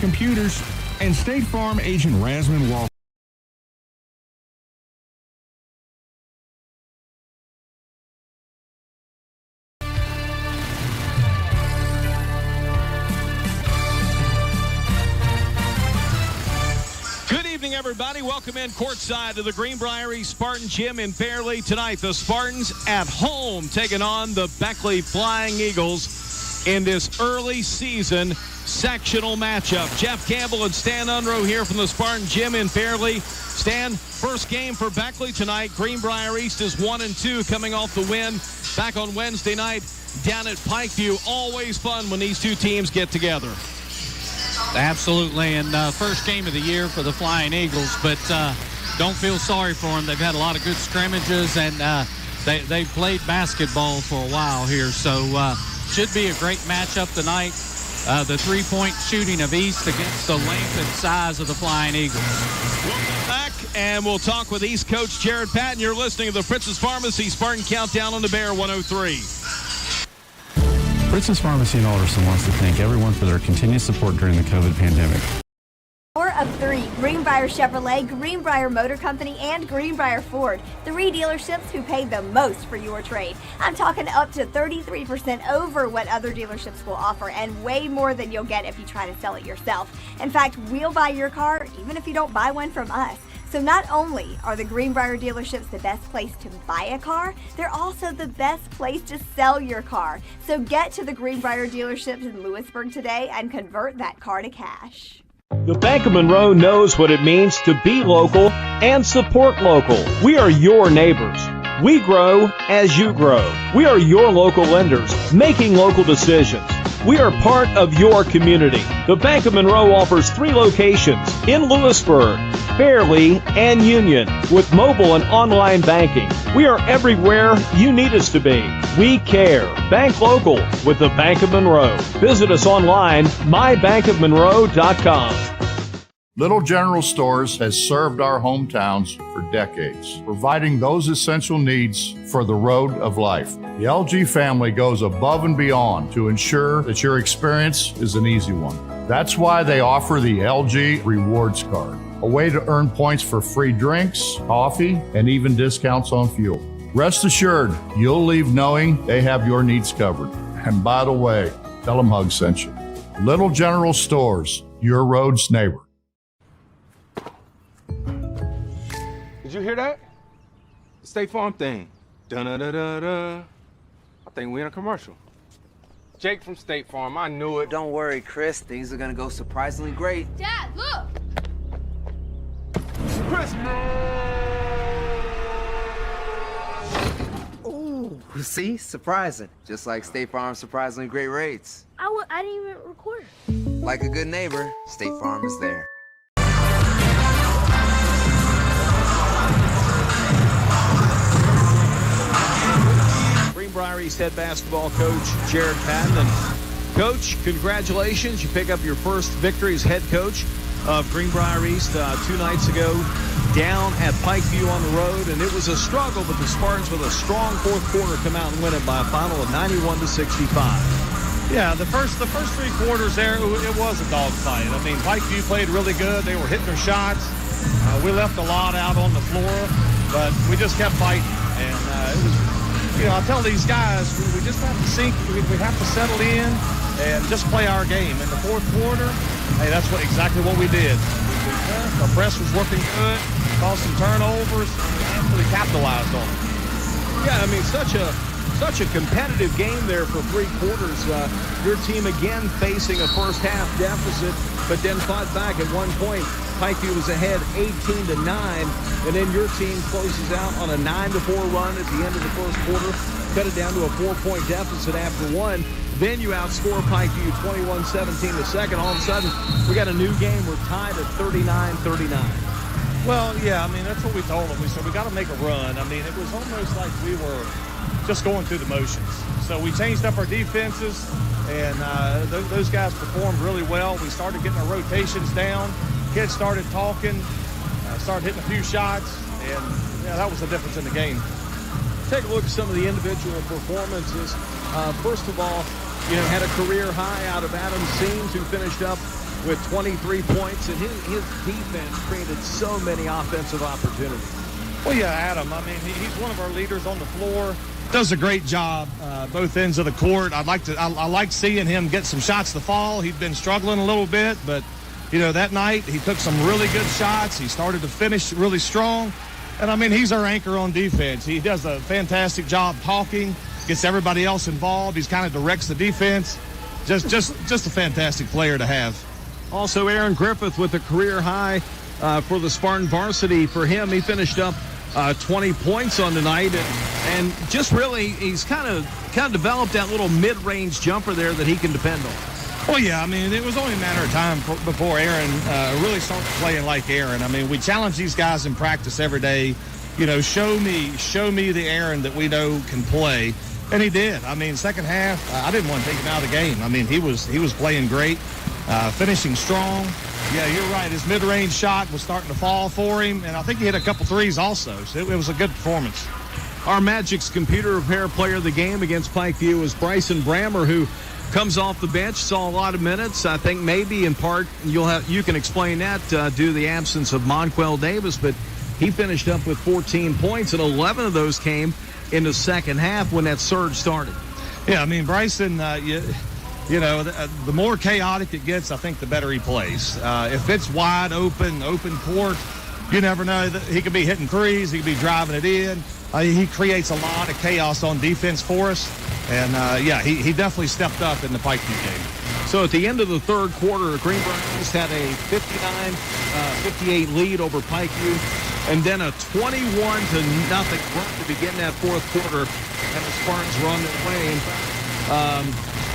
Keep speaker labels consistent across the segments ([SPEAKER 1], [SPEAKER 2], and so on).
[SPEAKER 1] Computers, and State Farm agent Rasman Walker.
[SPEAKER 2] Everybody, welcome in courtside to the Greenbrier Spartan Gym in Fairleigh tonight. The Spartans at home taking on the Beckley Flying Eagles in this early season sectional matchup. Jeff Campbell and Stan Unrow here from the Spartan Gym in Fairleigh. Stan, first game for Beckley tonight. Greenbrier East is 1-2 coming off the win back on Wednesday night down at Pikeview. Always fun when these two teams get together.
[SPEAKER 3] Absolutely, and first game of the year for the Flying Eagles, but don't feel sorry for them. They've had a lot of good scrimmages, and they've played basketball for a while here, so should be a great matchup tonight. The three-point shooting of East against the length and size of the Flying Eagles.
[SPEAKER 2] We'll come back, and we'll talk with East coach Jared Patton. You're listening to the Princess Pharmacy Spartan Countdown on the Bear 103.
[SPEAKER 4] Princess Pharmacy in Alderson wants to thank everyone for their continued support during the COVID pandemic.
[SPEAKER 5] 4 of 3, Greenbrier Chevrolet, Greenbrier Motor Company, and Greenbrier Ford. 3 dealerships who pay the most for your trade. I'm talking up to 33% over what other dealerships will offer, and way more than you'll get if you try to sell it yourself. In fact, we'll buy your car even if you don't buy one from us. So not only are the Greenbrier dealerships the best place to buy a car, they're also the best place to sell your car. So get to the Greenbrier dealerships in Lewisburg today and convert that car to cash.
[SPEAKER 6] The Bank of Monroe knows what it means to be local and support local. We are your neighbors. We grow as you grow. We are your local lenders, making local decisions. We are part of your community. The Bank of Monroe offers 3 locations in Lewisburg, Fairleigh, and Union with mobile and online banking. We are everywhere you need us to be. We care. Bank local with the Bank of Monroe. Visit us online, mybankofmonroe.com.
[SPEAKER 7] Little General Stores has served our hometowns for decades, providing those essential needs for the road of life. The LG family goes above and beyond to ensure that your experience is an easy one. That's why they offer the LG Rewards Card, a way to earn points for free drinks, coffee, and even discounts on fuel. Rest assured, you'll leave knowing they have your needs covered. And by the way, tell them Hug sent you. Little General Stores, your road's neighbor.
[SPEAKER 8] Did you hear that? The State Farm thing. Da-da-da-da-da. I think we're in a commercial. Jake from State Farm, I knew it.
[SPEAKER 9] Don't worry, Chris. Things are gonna go surprisingly great.
[SPEAKER 10] Dad, look!
[SPEAKER 9] Ooh, see? Surprising. Just like State Farm's surprisingly great rates.
[SPEAKER 10] I didn't even record.
[SPEAKER 9] Like a good neighbor, State Farm is there.
[SPEAKER 2] Greenbrier East head basketball coach Jared Patton. And Coach, congratulations. You pick up your first victory as head coach of Greenbrier East 2 nights ago down at Pikeview on the road. And it was a struggle, but the Spartans with a strong fourth quarter come out and win it by a final of 91-65.
[SPEAKER 11] Yeah, the first 3 quarters there, it was a dogfight. I mean, Pikeview played really good. They were hitting their shots. We left a lot out on the floor, but we just kept fighting. And it was, I tell these guys, we just have to sink. We have to settle in and just play our game. In the fourth quarter, hey, that's exactly what we did. Our press was working good, caused some turnovers, and really capitalized on it.
[SPEAKER 2] Yeah, I mean, such a competitive game there for 3 quarters. Your team again facing a first half deficit, but then fought back at one point. Pikeview was ahead 18-9, and then your team closes out on a 9-4 run at the end of the first quarter, cut it down to a 4-point deficit after one. Then you outscore Pikeview 21-17 the second. All of a sudden, we got a new game. We're tied at 39-39.
[SPEAKER 11] Well, yeah, I mean, that's what we told them. We said we got to make a run. I mean, it was almost like we were just going through the motions. So we changed up our defenses, and those guys performed really well. We started getting our rotations down. Kids started talking, started hitting a few shots, and yeah, that was the difference in the game.
[SPEAKER 2] Take a look at some of the individual performances. First of all, had a career high out of Adam Seams, who finished up with 23 points, and his defense created so many offensive opportunities.
[SPEAKER 11] Well, yeah, Adam, I mean, he's one of our leaders on the floor. Does a great job both ends of the court. I like seeing him get some shots to fall. He'd been struggling a little bit, but, you know, that night he took some really good shots. He started to finish really strong. And, I mean, he's our anchor on defense. He does a fantastic job talking, gets everybody else involved. He's kind of directs the defense. Just a fantastic player to have.
[SPEAKER 2] Also, Aaron Griffith with a career high for the Spartan varsity. For him, he finished up 20 points on the night, and just really, he's kind of developed that little mid-range jumper there that he can depend on.
[SPEAKER 11] Well, yeah, I mean, it was only a matter of time before Aaron really started playing like Aaron. I mean, we challenge these guys in practice every day. You know, show me the Aaron that we know can play, and he did. I mean, second half, I didn't want to take him out of the game. I mean, he was playing great, finishing strong. Yeah, you're right. His mid-range shot was starting to fall for him, and I think he hit a couple threes also, so it was a good performance.
[SPEAKER 2] Our Magic's computer repair player of the game against Pikeview was Bryson Brammer, who comes off the bench, saw a lot of minutes. I think maybe in part you can explain that due to the absence of Monquel Davis, but he finished up with 14 points, and 11 of those came in the second half when that surge started.
[SPEAKER 11] Yeah, I mean, Bryson, you know, the more chaotic it gets, I think the better he plays. If it's wide open court, you never know. He could be hitting threes. He could be driving it in. He creates a lot of chaos on defense for us. And, yeah, he definitely stepped up in the Pikeview game.
[SPEAKER 2] So at the end of the third quarter, Greenbrier had a 59-58 lead over Pikeview, and then a 21-0 run to begin that fourth quarter, and the Spartans run their way. In fact,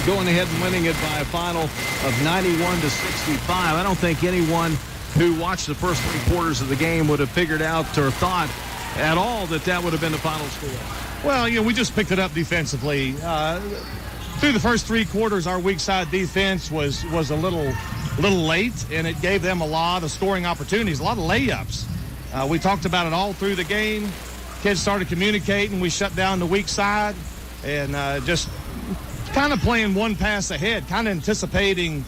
[SPEAKER 2] going ahead and winning it by a final of 91-65. I don't think anyone who watched the first three quarters of the game would have figured out or thought at all that would have been the final score.
[SPEAKER 11] Well, you know, we just picked it up defensively. Through the first three quarters, our weak side defense was a little late, and it gave them a lot of scoring opportunities, a lot of layups. We talked about it all through the game. Kids started communicating. We shut down the weak side, and just kind of playing one pass ahead, kind of anticipating,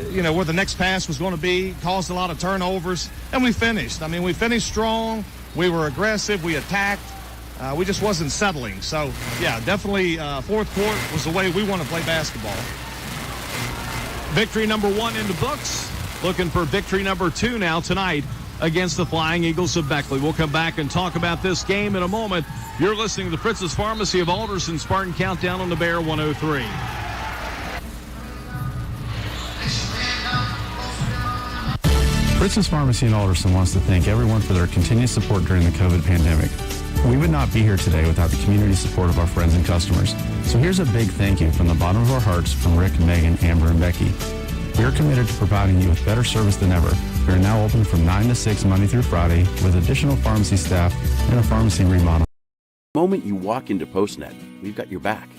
[SPEAKER 11] you know, where the next pass was going to be, caused a lot of turnovers, and we finished. I mean, we finished strong. We were aggressive. We attacked. We just wasn't settling. So, yeah, definitely fourth quarter was the way we want to play basketball.
[SPEAKER 2] Victory number 1 in the books. Looking for victory number 2 now tonight against the Flying Eagles of Beckley. We'll come back and talk about this game in a moment. You're listening to the Fritz's Pharmacy of Alderson Spartan Countdown on the Bear 103.
[SPEAKER 4] Fritz's Pharmacy in Alderson wants to thank everyone for their continued support during the COVID pandemic. We would not be here today without the community support of our friends and customers. So here's a big thank you from the bottom of our hearts from Rick, Megan, Amber, and Becky. We are committed to providing you with better service than ever. We are now open from 9 to 6 Monday through Friday with additional pharmacy staff and a pharmacy remodel.
[SPEAKER 12] The moment you walk into PostNet, we've got your back.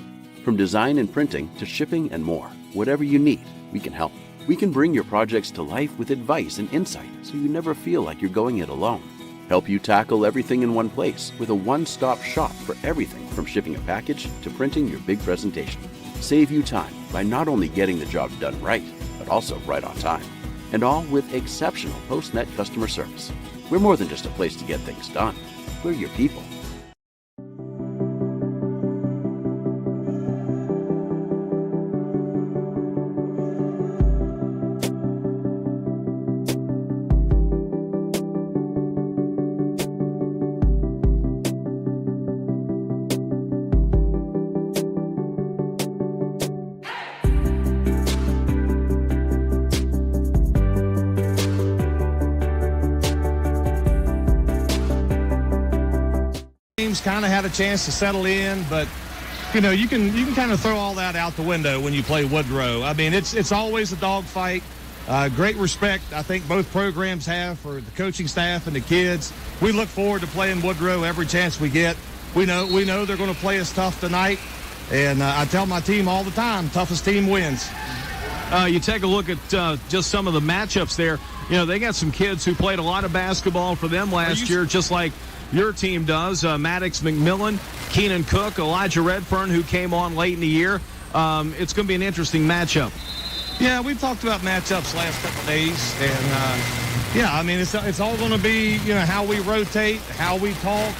[SPEAKER 12] From design and printing to shipping and more, whatever you need, we can help. We can bring your projects to life with advice and insight so you never feel like you're going it alone. Help you tackle everything in one place with a one-stop shop for everything from shipping a package to printing your big presentation. Save you time by not only getting the job done right, but also right on time. And all with exceptional PostNet customer service. We're more than just a place to get things done. We're your people.
[SPEAKER 11] Kind of had a chance to settle in, but you know, you can kind of throw all that out the window when you play Woodrow. I mean, it's always a dogfight. Great respect, I think both programs have for the coaching staff and the kids. We look forward to playing Woodrow every chance we get. We know they're going to play us tough tonight, and I tell my team all the time, toughest team wins.
[SPEAKER 2] You take a look at just some of the matchups there. You know, they got some kids who played a lot of basketball for them last year, just like your team does. Maddox McMillan, Keenan Cook, Elijah Redfern, who came on late in the year. It's going to be an interesting matchup.
[SPEAKER 11] Yeah, we've talked about matchups last couple of days, and yeah, I mean it's all going to be how we rotate, how we talk,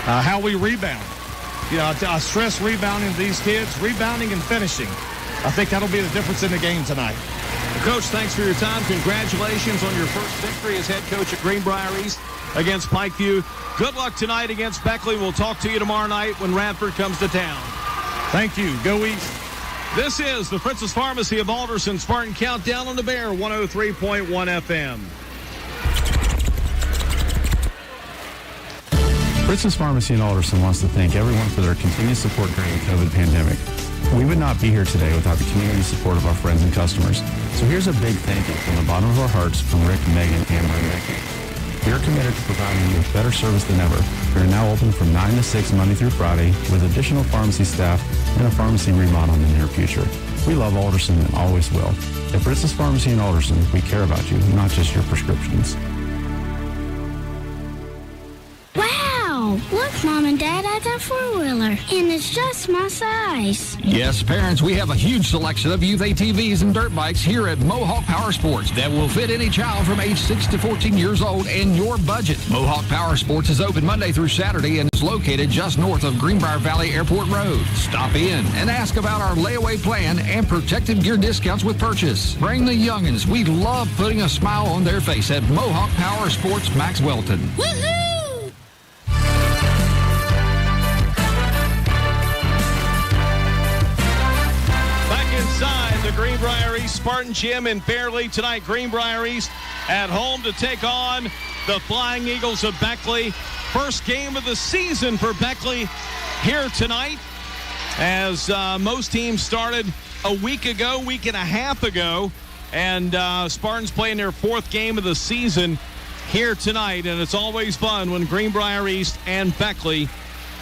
[SPEAKER 11] how we rebound. I stress rebounding to these kids, rebounding and finishing. I think that'll be the difference in the game tonight.
[SPEAKER 2] Coach, thanks for your time. Congratulations on your first victory as head coach at Greenbrier East against Pikeview. Good luck tonight against Beckley. We'll talk to you tomorrow night when Radford comes to town.
[SPEAKER 11] Thank you. Go East.
[SPEAKER 2] This is the Fritz's Pharmacy of Alderson Spartan Countdown on the Bear 103.1 FM.
[SPEAKER 4] Fritz's Pharmacy in Alderson wants to thank everyone for their continued support during the COVID pandemic. We would not be here today without the community support of our friends and customers. So here's a big thank you from the bottom of our hearts from Rick, Megan, and Marie. We are committed to providing you with better service than ever. We are now open from 9 to 6 Monday through Friday with additional pharmacy staff and a pharmacy remodel in the near future. We love Alderson and always will. At Fritz's Pharmacy in Alderson, we care about you, not just your prescriptions.
[SPEAKER 10] Wow! Look, Mom and Dad, I got a four-wheeler, and it's just my size.
[SPEAKER 13] Yes, parents, we have a huge selection of youth ATVs and dirt bikes here at Mohawk Power Sports that will fit any child from age 6 to 14 years old and your budget. Mohawk Power Sports is open Monday through Saturday and is located just north of Greenbrier Valley Airport Road. Stop in and ask about our layaway plan and protective gear discounts with purchase. Bring the youngins. We love putting a smile on their face at Mohawk Power Sports Max Welton.
[SPEAKER 10] Woohoo!
[SPEAKER 2] Inside the Greenbrier East Spartan Gym in Fairleigh tonight. Greenbrier East at home to take on the Flying Eagles of Beckley. First game of the season for Beckley here tonight, as most teams started a week and a half ago, and Spartans playing their fourth game of the season here tonight, and it's always fun when Greenbrier East and Beckley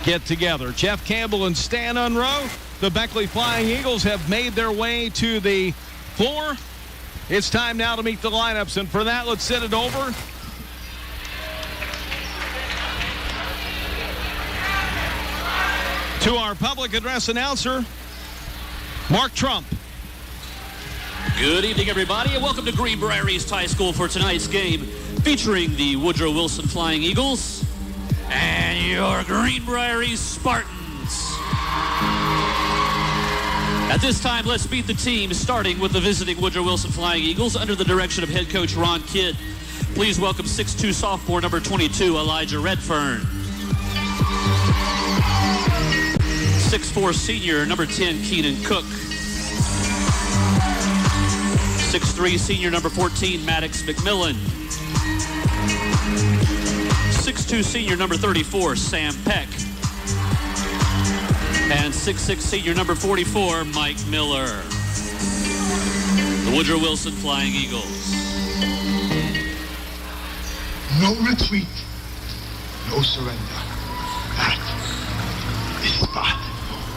[SPEAKER 2] get together. Jeff Campbell and Stan Unroe. The Beckley Flying Eagles have made their way to the floor. It's time now to meet the lineups, and for that, let's send it over to our public address announcer, Mark Trump.
[SPEAKER 14] Good evening, everybody, and welcome to Greenbrier East High School for tonight's game, featuring the Woodrow Wilson Flying Eagles and your Greenbrier East Spartans. At this time, let's meet the team, starting with the visiting Woodrow Wilson Flying Eagles under the direction of head coach Ron Kidd. Please welcome 6'2" sophomore number 22, Elijah Redfern. 6'4" senior number 10, Keenan Cook. 6'3" senior number 14, Maddox McMillan. 6'2" senior number 34, Sam Peck. And 6'6" senior number 44, Mike Miller. The Woodrow Wilson Flying Eagles.
[SPEAKER 15] No retreat, no surrender. That is Spartan law.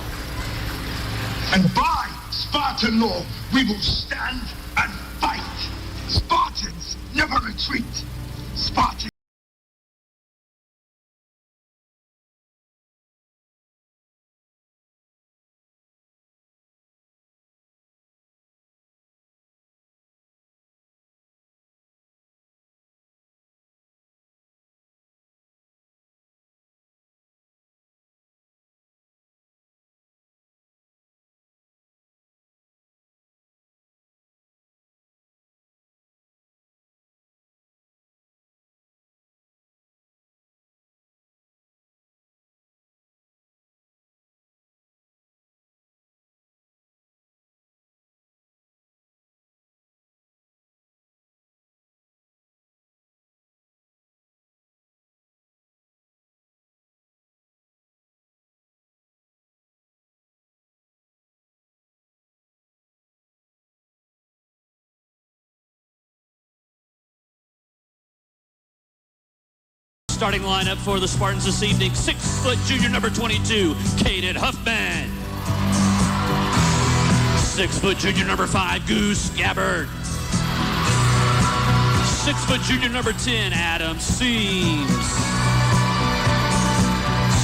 [SPEAKER 15] And by Spartan law, we will stand and fight. Spartans never retreat. Spartans.
[SPEAKER 14] Starting lineup for the Spartans this evening, 6' junior number 22, Caden Huffman. 6' junior number 5, Goose Gabbard. 6' junior number 10, Adam Seams.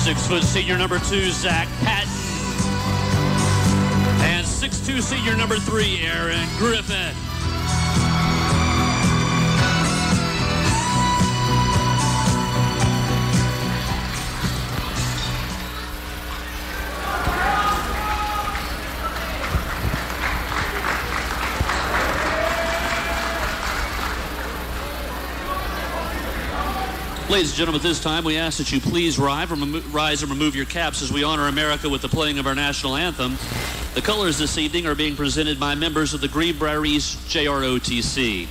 [SPEAKER 14] 6' senior number 2, Zach Patton. And 6' 6'2", senior number 3, Aaron Griffin. Ladies and gentlemen, at this time, we ask that you please rise and remove your caps as we honor America with the playing of our national anthem. The colors this evening are being presented by members of the Greenbrier East JROTC.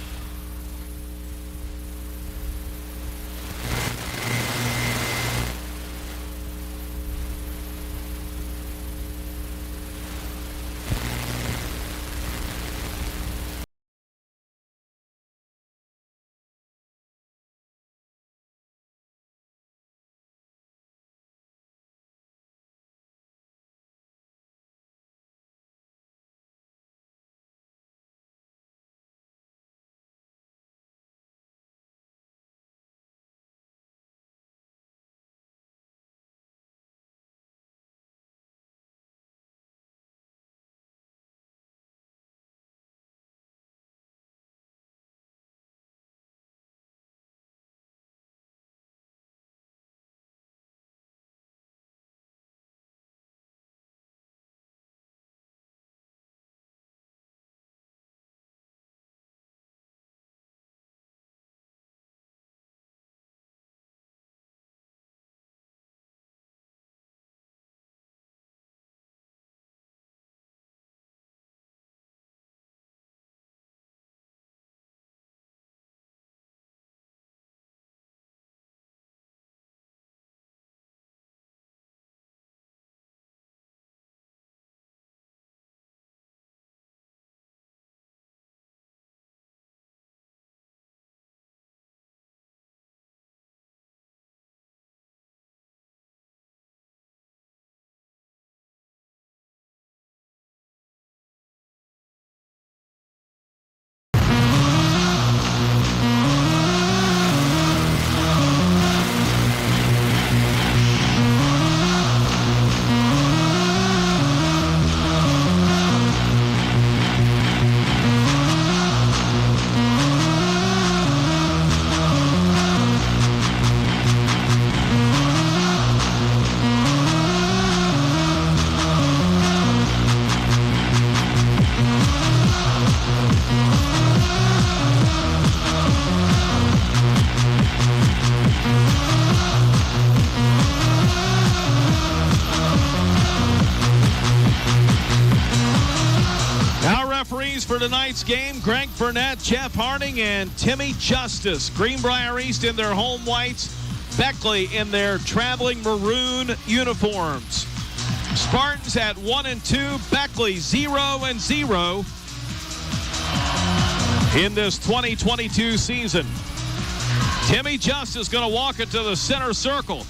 [SPEAKER 14] For tonight's game, Greg Burnett, Jeff Harding, and Timmy Justice. Greenbrier East in their home whites, Beckley in their traveling maroon uniforms. Spartans at 1-2, Beckley 0-0 in this 2022 season. Timmy Justice going to walk it to the center circle.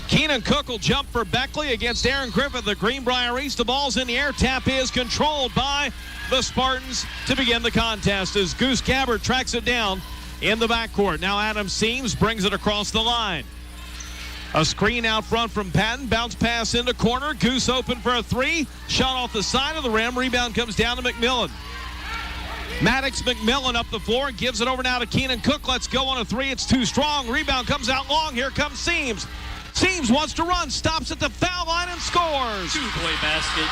[SPEAKER 14] Keenan Cook will jump for Beckley against Aaron Griffith, the Greenbrier East. The ball's in the air. Tap is controlled by the Spartans to begin the contest as Goose Gabbard tracks it down in the backcourt. Now Adam Seams brings it across the line. A screen out front from Patton. Bounce pass into corner. Goose open for a three. Shot off the side of the rim. Rebound comes down to McMillan. Maddox McMillan up the floor and gives it over now to Keenan Cook. Let's go on a three. It's too strong. Rebound comes out long. Here comes Seams. Seams wants to run. Stops at the foul line and scores. Two-point basket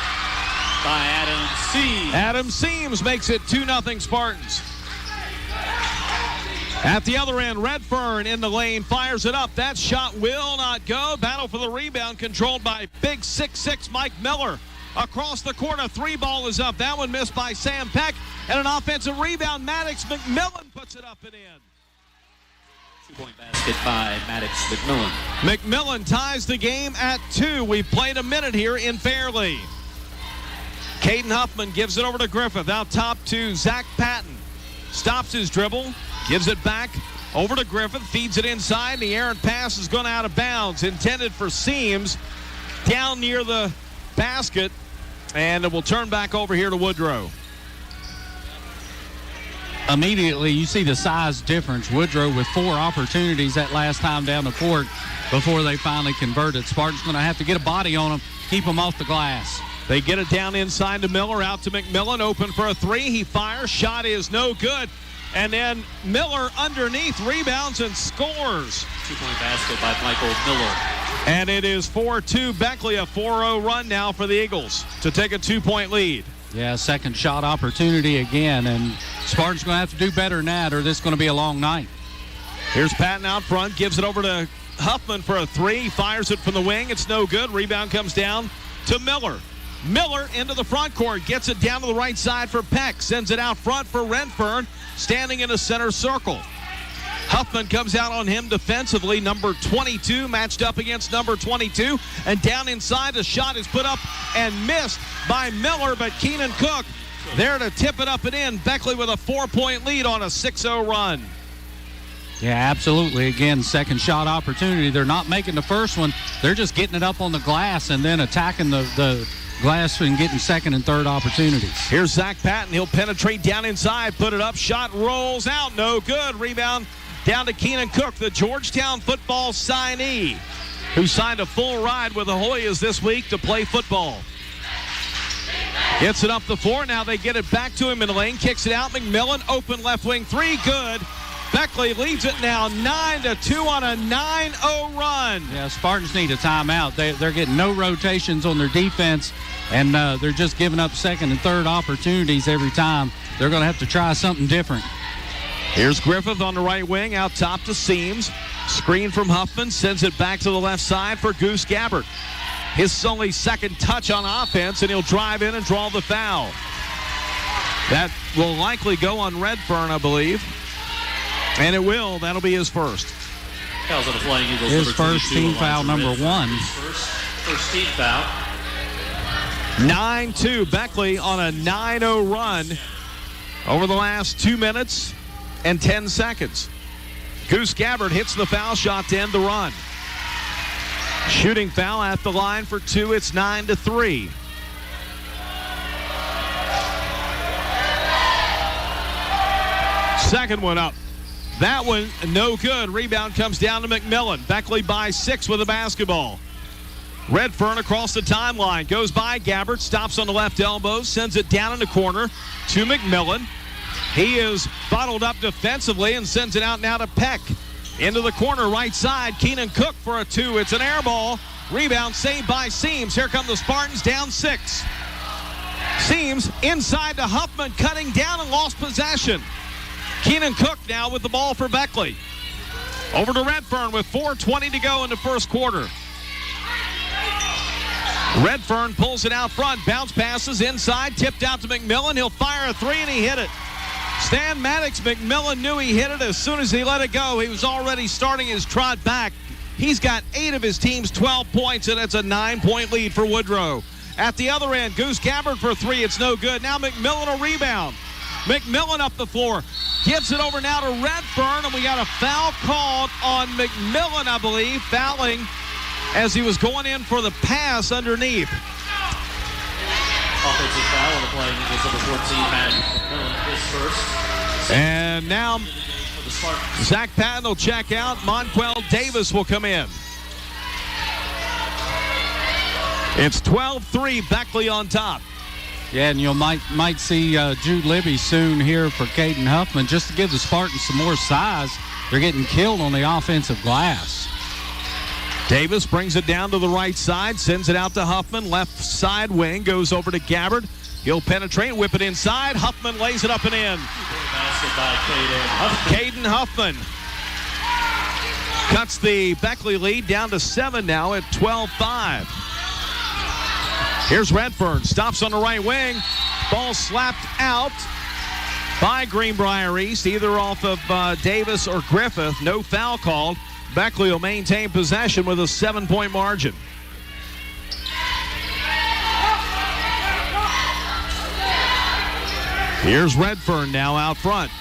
[SPEAKER 14] by Adam Seams.
[SPEAKER 2] Adam Seams makes it 2-0 Spartans. At the other end, Redfern in the lane fires it up. That shot will not go. Battle for the rebound controlled by big 6'6" Mike Miller. Across the court, a three ball is up. That one missed by Sam Peck. And an offensive rebound. Maddox McMillan puts it up and in.
[SPEAKER 14] Two-point basket by Maddox McMillan.
[SPEAKER 2] McMillan ties the game at 2. We've played a minute here in Fairleigh. Caden Huffman gives it over to Griffith. Out top to Zach Patton. Stops his dribble. Gives it back over to Griffith. Feeds it inside. The errant pass is going out of bounds. Intended for Seams. Down near the basket. And it will turn back over here to Woodrow.
[SPEAKER 3] Immediately, you see the size difference. Woodrow with 4 opportunities that last time down the court before they finally converted. Spartans going to have to get a body on them, keep them off the glass.
[SPEAKER 2] They get it down inside to Miller, out to McMillan, open for a three. He fires, shot is no good. And then Miller underneath, rebounds and scores.
[SPEAKER 14] 2-point basket by Michael Miller.
[SPEAKER 2] And it is 4-2 Beckley, a 4-0 run now for the Eagles to take a 2-point lead.
[SPEAKER 3] Yeah, second shot opportunity again, and Spartans going to have to do better than that, or this is going to be a long night.
[SPEAKER 2] Here's Patton out front, gives it over to Huffman for a three. He fires it from the wing. It's no good. Rebound comes down to Miller. Miller into the front court, gets it down to the right side for Peck, sends it out front for Redfern, standing in a center circle. Huffman comes out on him defensively, number 22, matched up against number 22, and down inside, the shot is put up and missed by Miller, but Keenan Cook there to tip it up and in. Beckley with a 4-point lead on a 6-0 run.
[SPEAKER 3] Yeah, absolutely. Again, second shot opportunity. They're not making the first one. They're just getting it up on the glass and then attacking the glass and getting second and third opportunities.
[SPEAKER 2] Here's Zach Patton. He'll penetrate down inside, put it up, shot rolls out, no good. Rebound down to Keenan Cook, the Georgetown football signee, who signed a full ride with the Hoyas this week to play football. Gets it up the floor. Now they get it back to him in the lane. Kicks it out. McMillan, open left wing three, good. Beckley leads it now 9-2 on a 9-0 run.
[SPEAKER 3] Yeah, Spartans need a timeout. They're getting no rotations on their defense, and they're just giving up second and third opportunities every time. They're going to have to try something different.
[SPEAKER 2] Here's Griffith on the right wing, out top to Seams. Screen from Huffman, sends it back to the left side for Goose Gabbard. His only second touch on offense, and he'll drive in and draw the foul. That will likely go on Redfern, I believe. And it will. That'll be his first.
[SPEAKER 14] Fouls on the Flying Eagles.
[SPEAKER 3] His first team foul, number one.
[SPEAKER 14] First team foul.
[SPEAKER 2] 9-2. Beckley on a 9-0 run over the last 2 minutes and 10 seconds. Goose Gabbard hits the foul shot to end the run. Shooting foul at the line for two. It's 9-3. Second one up. That one, no good. Rebound comes down to McMillan. Beckley by 6 with the basketball. Redfern across the timeline. Goes by Gabbard. Stops on the left elbow. Sends it down in the corner to McMillan. He is bottled up defensively and sends it out now to Peck. Into the corner right side. Keenan Cook for a 2. It's an air ball. Rebound saved by Seams. Here come the Spartans down 6. Seams inside to Huffman, cutting down and lost possession. Keenan Cook now with the ball for Beckley. Over to Redfern with 4:20 to go in the first quarter. Redfern pulls it out front. Bounce passes inside. Tipped out to McMillan. He'll fire a three, and he hit it. Stan Maddox, McMillan knew he hit it as soon as he let it go. He was already starting his trot back. He's got 8 of his team's 12 points, and it's a 9-point lead for Woodrow. At the other end, Goose Gabbard for 3. It's no good. Now McMillan will rebound. McMillan up the floor. Gives it over now to Redfern, and we got a foul called on McMillan, I believe, fouling as he was going in for the pass underneath.
[SPEAKER 14] Offensive foul on the Flying Eagles, number 14, Matt McMillan, his first.
[SPEAKER 2] And now Zach Patton will check out. Monquel Davis will come in. It's 12-3, Beckley on top.
[SPEAKER 3] Yeah, and you might see Jude Libby soon here for Caden Huffman, just to give the Spartans some more size. They're getting killed on the offensive glass.
[SPEAKER 2] Davis brings it down to the right side, sends it out to Huffman. Left side wing goes over to Gabbard. He'll penetrate, whip it inside. Huffman lays it up and in.
[SPEAKER 14] Basket by
[SPEAKER 2] Caden Huffman cuts the Beckley lead down to 7 now at 12-5. Here's Redfern, stops on the right wing. Ball slapped out by Greenbrier East, either off of Davis or Griffith. No foul called. Beckley will maintain possession with a 7-point margin. Here's Redfern now out front.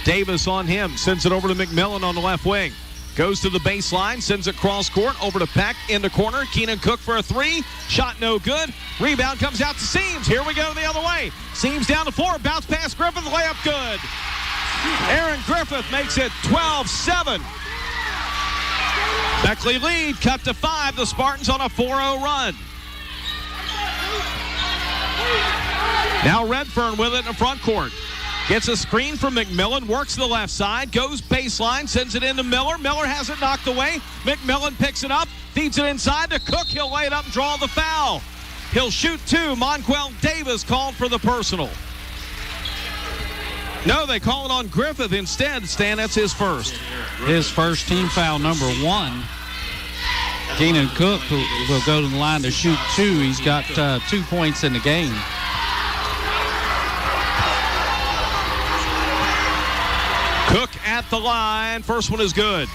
[SPEAKER 2] Davis on him, sends it over to McMillan on the left wing. Goes to the baseline, sends it cross court over to Peck in the corner. Keenan Cook for a 3. Shot no good. Rebound comes out to Seams. Here we go the other way. Seams down the floor. Bounce pass Griffith. Layup good. Aaron Griffith makes it 12-7. Beckley lead cut to 5. The Spartans on a 4-0 run. Now Redfern with it in the front court. Gets a screen from McMillan, works the left side, goes baseline, sends it into Miller. Miller has it knocked away. McMillan picks it up, feeds it inside to Cook. He'll lay it up and draw the foul. He'll shoot two. Monquel Davis called for the personal. No, they call it on Griffith instead. Stan, that's his first.
[SPEAKER 3] His first team foul, number 1. Keenan Cook will go to the line to shoot 2. He's got 2 points in the game.
[SPEAKER 2] Cook at the line. First one is good.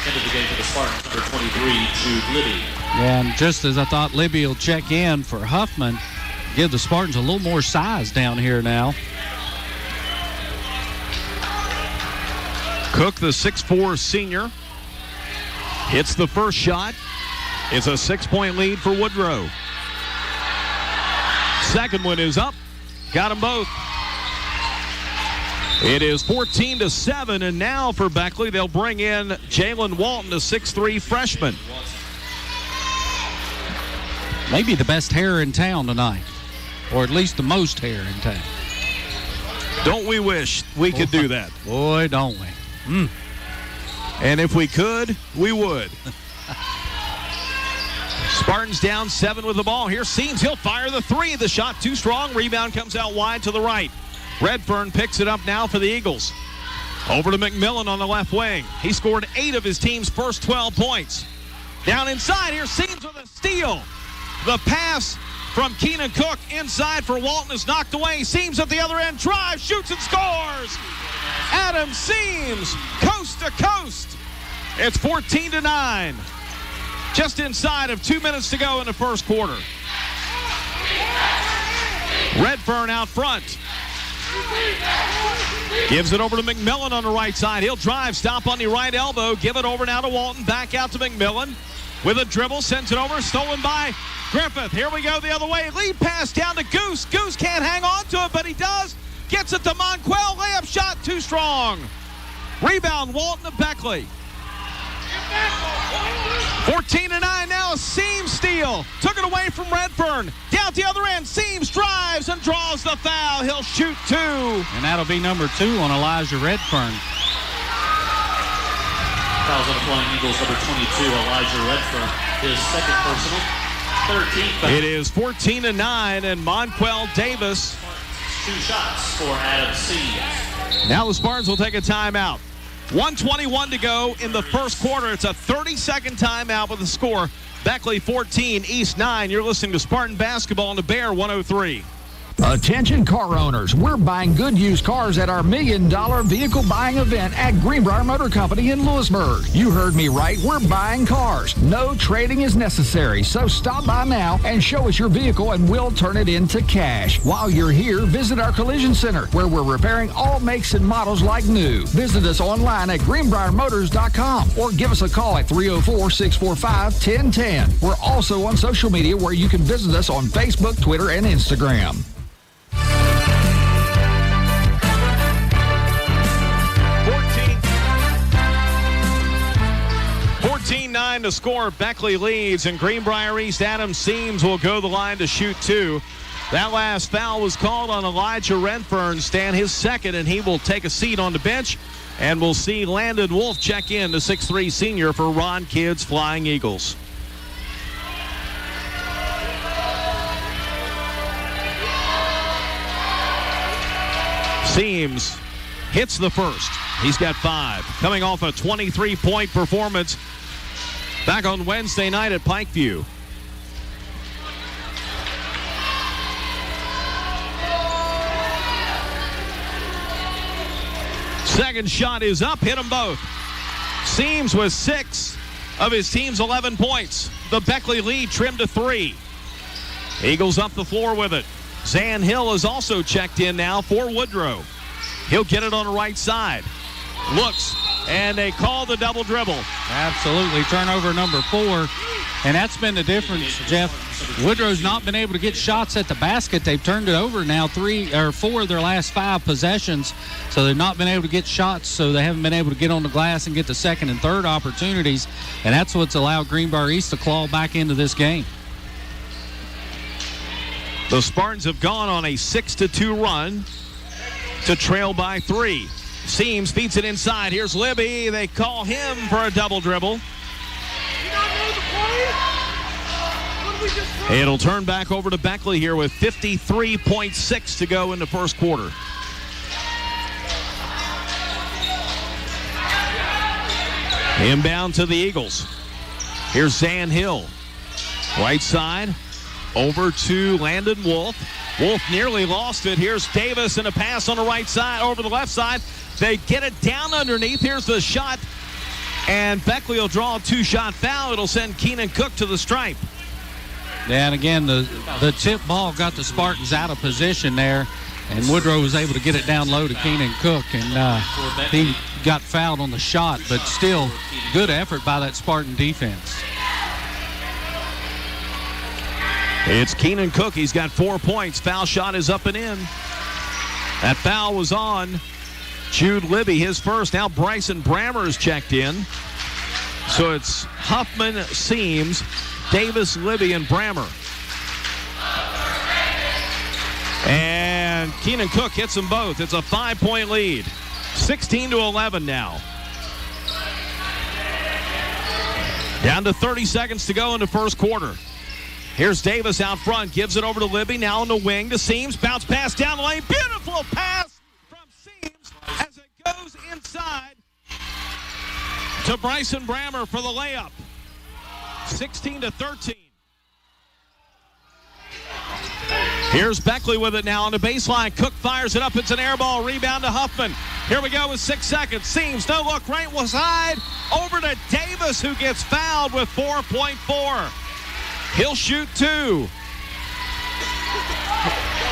[SPEAKER 14] End of the game for the Spartans, number 23, Jude Libby.
[SPEAKER 3] And just as I thought Libby will check in for Huffman, give the Spartans a little more size down here now.
[SPEAKER 2] Cook, the 6'4 senior, hits the first shot. It's a 6-point lead for Woodrow. Second one is up. Got them both. It is 14-7, and now for Beckley, they'll bring in Jalen Walton, the 6'3 freshman.
[SPEAKER 3] Maybe the best hair in town tonight, or at least the most hair in town.
[SPEAKER 2] Don't we wish we could do that?
[SPEAKER 3] Boy, don't we.
[SPEAKER 2] And if we could, we would. Spartans down 7 with the ball. Here Seams, he'll fire the 3. The shot too strong. Rebound comes out wide to the right. Redfern picks it up now for the Eagles. Over to McMillan on the left wing. He scored 8 of his team's first 12 points. Down inside, here Seams with a steal. The pass from Keenan Cook inside for Walton is knocked away. Seams at the other end, drives, shoots, and scores. Adam Seams, coast to coast. It's 14-9. Just inside of 2 minutes to go in the first quarter. Redfern out front. Gives it over to McMillan on the right side. He'll drive, stop on the right elbow, give it over now to Walton, back out to McMillan. With a dribble, sends it over, stolen by Griffith. Here we go the other way. Lead pass down to Goose. Goose can't hang on to it, but he does. Gets it to Monquel. Layup shot too strong. Rebound, Walton to Beckley. 14-9 now, a Seams steal. Took it away from Redfern. Down the other end, Seams drives and draws the foul. He'll shoot 2.
[SPEAKER 3] And that'll be number 2 on Elijah Redfern.
[SPEAKER 14] Fouls on the Flying Eagles, number 22, Elijah Redfern. His second personal, 13th foul.
[SPEAKER 2] It is 14-9, and Monquel Davis.
[SPEAKER 14] 2 shots for Adam Seams.
[SPEAKER 2] Now the Spartans will take a timeout. 1:21 to go in the first quarter. It's a 30-second timeout with the score. Beckley 14, East 9. You're listening to Spartan Basketball on the Bear 103.
[SPEAKER 13] Attention car owners, we're buying good used cars at our $1 million vehicle buying event at Greenbrier Motor Company in Lewisburg. You heard me right, we're buying cars. No trading is necessary, so stop by now and show us your vehicle and we'll turn it into cash. While you're here, visit our collision center where we're repairing all makes and models like new. Visit us online at greenbriermotors.com or give us a call at 304-645-1010. We're also on social media where you can visit us on Facebook, Twitter, and Instagram.
[SPEAKER 2] 14-9 to score. Beckley leads, and Greenbrier East Adam Seams will go the line to shoot 2. That last foul was called on Elijah Redfern, Stan, his second, and he will take a seat on the bench. And we'll see Landon Wolf check in, the 6'3 senior for Ron Kidd's Flying Eagles. Seams hits the first. He's got 5. Coming off a 23-point performance back on Wednesday night at Pikeview. Second shot is up, hit them both. Seams with 6 of his team's 11 points. The Beckley lead trimmed to 3. Eagles up the floor with it. Zan Hill is also checked in now for Woodrow. He'll get it on the right side. Looks, and they call the double dribble.
[SPEAKER 3] Absolutely, turnover number 4. And that's been the difference, Jeff. Woodrow's not been able to get shots at the basket. They've turned it over now 3 or 4 of their last 5 possessions. So they've not been able to get shots, so they haven't been able to get on the glass and get the second and third opportunities. And that's what's allowed Greenbrier East to claw back into this game.
[SPEAKER 2] The Spartans have gone on a 6-2 run to trail by 3. Seams feeds it inside. Here's Libby. They call him for a double dribble. It'll turn back over to Beckley here with 53.6 to go in the first quarter. Inbound to the Eagles. Here's Zan Hill. Right side. Over to Landon Wolf. Wolf nearly lost it. Here's Davis and a pass on the right side over the left side. They get it down underneath. Here's the shot. And Beckley will draw a 2-shot foul. It'll send Keenan Cook to the stripe.
[SPEAKER 3] Yeah, and again, the tip ball got the Spartans out of position there. And Woodrow was able to get it down low to Keenan Cook. And he got fouled on the shot. But still, good effort by that Spartan defense.
[SPEAKER 2] It's Keenan Cook. He's got 4 points. Foul shot is up and in. That foul was on Jude Libby, his first. Now Bryson Brammer's checked in. So it's Huffman, Seams, Davis, Libby, and Brammer. And Keenan Cook hits them both. It's a 5-point lead. 16-11 now. Down to 30 seconds to go in the first quarter. Here's Davis out front, gives it over to Libby, now on the wing to Seams, bounce pass down the lane, beautiful pass from Seams as it goes inside to Bryson Brammer for the layup. 16-13. Here's Beckley with it now on the baseline. Cook fires it up, it's an air ball, rebound to Huffman. Here we go with 6 seconds. Seams, no look, right side, over to Davis, who gets fouled with 4.4. He'll shoot 2.
[SPEAKER 14] Fouls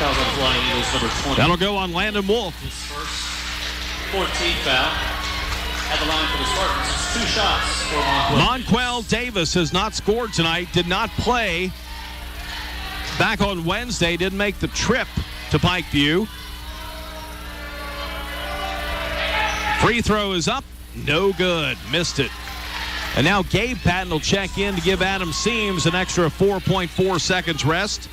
[SPEAKER 14] on the Flying Eagles, number 20.
[SPEAKER 2] That'll go on Landon Wolf.
[SPEAKER 14] His first 14th foul. At the line for the Spartans, it's 2 shots for
[SPEAKER 2] Monquel Davis has not scored tonight, did not play back on Wednesday, didn't make the trip to Pikeview. Free throw is up, no good, missed it. And now Gabe Patton will check in to give Adam Seams an extra 4.4 seconds rest.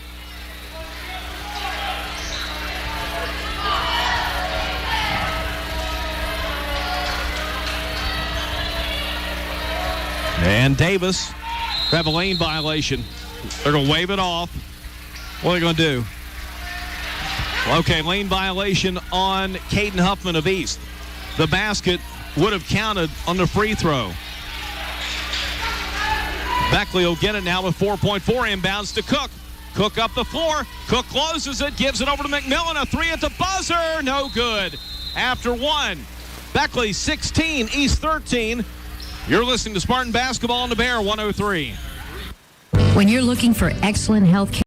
[SPEAKER 2] And Davis have a lane violation. They're going to wave it off. What are they going to do? Okay, lane violation on Caden Huffman of East. The basket would have counted on the free throw. Beckley will get it now with 4.4 inbounds to Cook. Cook up the floor. Cook closes it, gives it over to McMillan. A 3 at the buzzer. No good. After 1. Beckley 16, East 13. You're listening to Spartan Basketball on the Bear 103.
[SPEAKER 16] When you're looking for excellent health care,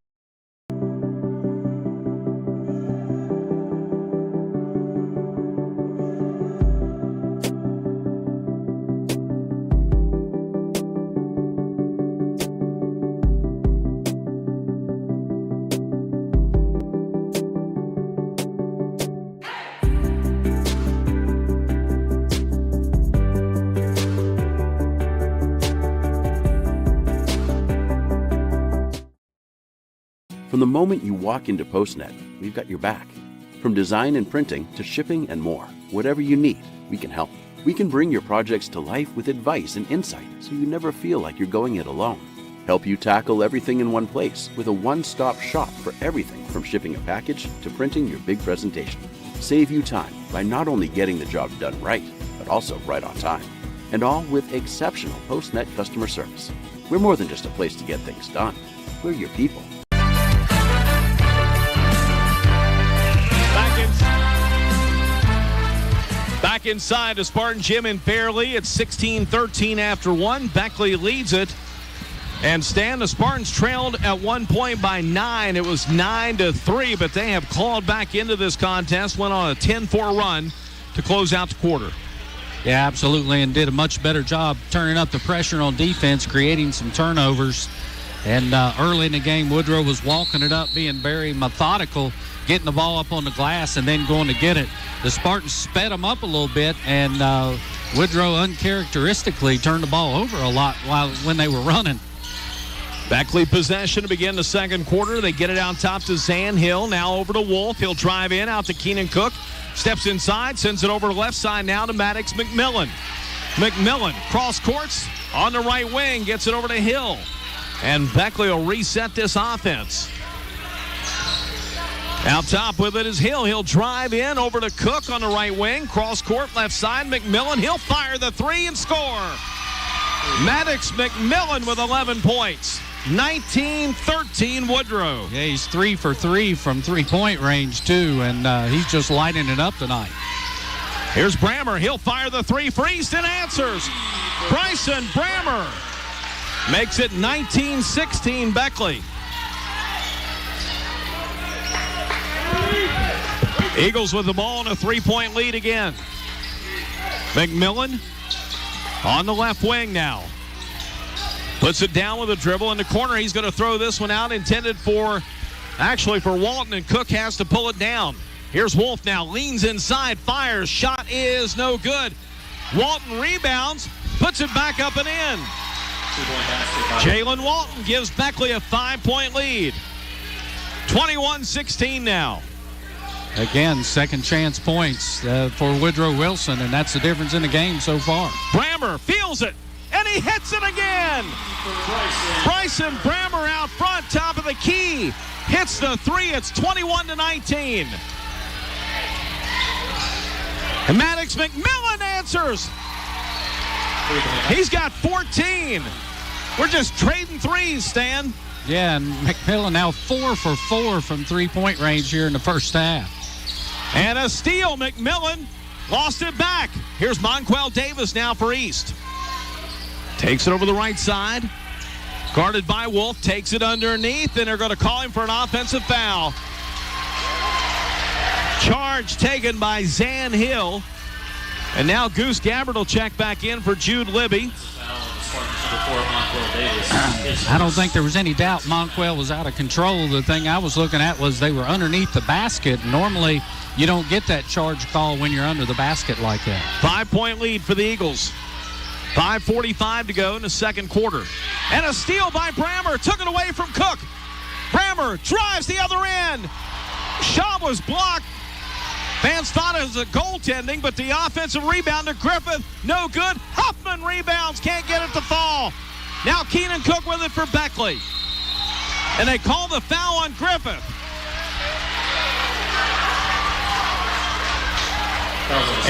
[SPEAKER 12] From the moment you walk into PostNet, we've got your back. From design and printing to shipping and more, whatever you need, we can help. We can bring your projects to life with advice and insight so you never feel like you're going it alone. Help you tackle everything in one place with a one-stop shop for everything from shipping a package to printing your big presentation. Save you time by not only getting the job done right, but also right on time. And all with exceptional PostNet customer service. We're more than just a place to get things done. We're your people.
[SPEAKER 2] Back inside the Spartan Gym in Fairley. It's 16-13 after 1. Beckley leads it. And Stan, the Spartans trailed at 1 point by 9. It was 9-3, but they have clawed back into this contest, went on a 10-4 run to close out the quarter.
[SPEAKER 3] Yeah, absolutely, and did a much better job turning up the pressure on defense, creating some turnovers. And early in the game, Woodrow was walking it up, being very methodical, getting the ball up on the glass and then going to get it. The Spartans sped them up a little bit, and Woodrow uncharacteristically turned the ball over a lot when they were running.
[SPEAKER 2] Beckley possession to begin the second quarter. They get it out top to Zan Hill. Now over to Wolf. He'll drive in out to Keenan Cook. Steps inside, sends it over to the left side now to Maddox McMillan. McMillan cross courts on the right wing. Gets it over to Hill. And Beckley will reset this offense. Out top with it is Hill. He'll drive in over to Cook on the right wing. Cross court, left side. McMillan, he'll fire the three and score. Maddox McMillan with 11 points. 19-13 Woodrow.
[SPEAKER 3] Yeah, he's 3 for 3 from three-point range, too, and he's just lighting it up tonight.
[SPEAKER 2] Here's Brammer. He'll fire the three. Freeston answers. Bryson Brammer makes it 19-16 Beckley. Eagles with the ball and a three-point lead again. McMillan on the left wing now. Puts it down with a dribble in the corner. He's going to throw this one out, intended for Walton, and Cook has to pull it down. Here's Wolf now, leans inside, fires. Shot is no good. Walton rebounds, puts it back up and in. Jalen Walton gives Beckley a 5-point lead. 21-16 now.
[SPEAKER 3] Again, second chance points for Woodrow Wilson, and that's the difference in the game so far.
[SPEAKER 2] Brammer feels it, and he hits it again. Bryson Brammer out front, top of the key. Hits the three. It's 21-19. And Maddox McMillan answers. He's got 14. We're just trading threes, Stan.
[SPEAKER 3] Yeah, and McMillan now 4 for 4 from three-point range here in the first half.
[SPEAKER 2] And a steal. McMillan lost it back. Here's Monquel Davis now for East. Takes it over the right side. Guarded by Wolf. Takes it underneath, and they're going to call him for an offensive foul. Charge taken by Zan Hill. And now Goose Gabbard will check back in for Jude Libby.
[SPEAKER 3] I don't think there was any doubt Monquel was out of control. The thing I was looking at was they were underneath the basket. Normally, you don't get that charge call when you're under the basket like that.
[SPEAKER 2] 5-point lead for the Eagles. 5:45 to go in the second quarter. And a steal by Brammer. Took it away from Cook. Brammer drives the other end. Shot was blocked. Fans thought it was a goaltending, but the offensive rebound to Griffith, no good. Huffman rebounds, can't get it to fall. Now Keenan Cook with it for Beckley. And they call the foul on Griffith.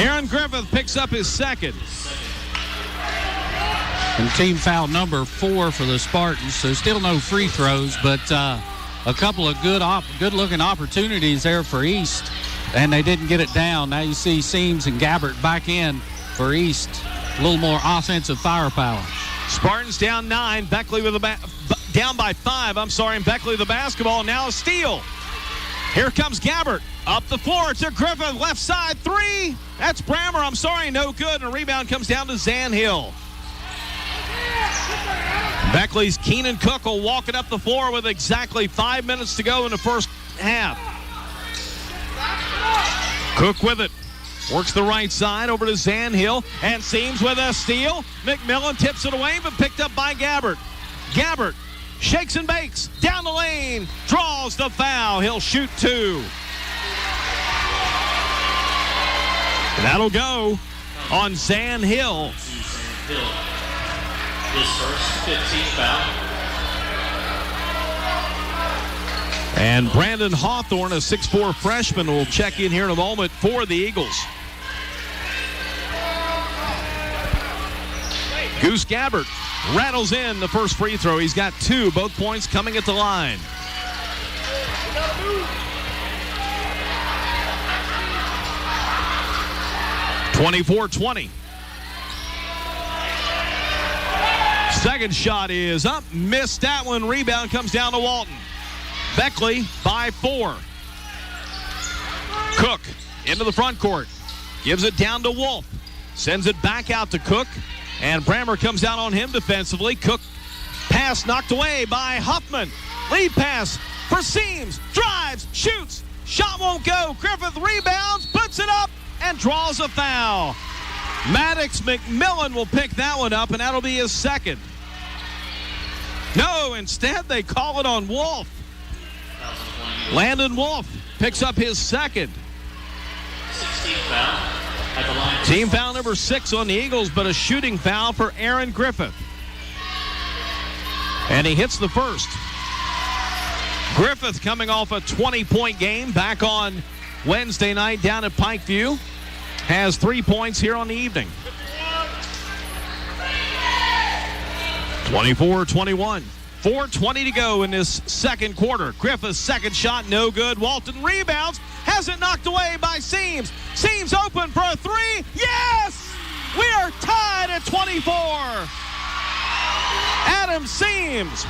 [SPEAKER 2] Aaron Griffith picks up his second.
[SPEAKER 3] And team foul number 4 for the Spartans, so still no free throws, but a couple of good-looking opportunities there for East, and they didn't get it down. Now you see Seams and Gabbert back in for East. A little more offensive firepower.
[SPEAKER 2] Spartans down 9, Beckley with down by 5, and Beckley the basketball, now a steal. Here comes Gabbert, up the floor to Griffith, left side, 3. That's Brammer, no good, and a rebound comes down to Zan Hill. Beckley's Keenan Cook will walk it up the floor with exactly 5 minutes to go in the first half. Cook with it. Works the right side over to Zan Hill, and Seams with a steal. McMillan tips it away, but picked up by Gabbert. Gabbert shakes and bakes down the lane, draws the foul. He'll shoot 2. And that'll go on Zan Hill.
[SPEAKER 14] His first 15 foul.
[SPEAKER 2] And Brandon Hawthorne, a 6'4 freshman, will check in here in a moment for the Eagles. Goose Gabbert rattles in the first free throw. He's got 2, both points coming at the line. (24-20). Second shot is up. Missed that one. Rebound comes down to Walton. Beckley by 4. Cook into the front court. Gives it down to Wolf. Sends it back out to Cook. And Brammer comes down on him defensively. Cook pass knocked away by Huffman. Lead pass for Seams. Drives, shoots. Shot won't go. Griffith rebounds, puts it up, and draws a foul. Maddox McMillan will pick that one up, and that'll be his second. No, instead they call it on Wolf. Landon Wolf picks up his second. Team foul number 6 on the Eagles, but a shooting foul for Aaron Griffith. And he hits the first. Griffith coming off a 20-point game back on Wednesday night down at Pikeview. Has 3 points here on the evening. 24-21. 4:20 to go in this second quarter. Griffith's second shot, no good. Walton rebounds. Has it knocked away by Seams. Seams open for a three. Yes! We are tied at 24. Adam Seams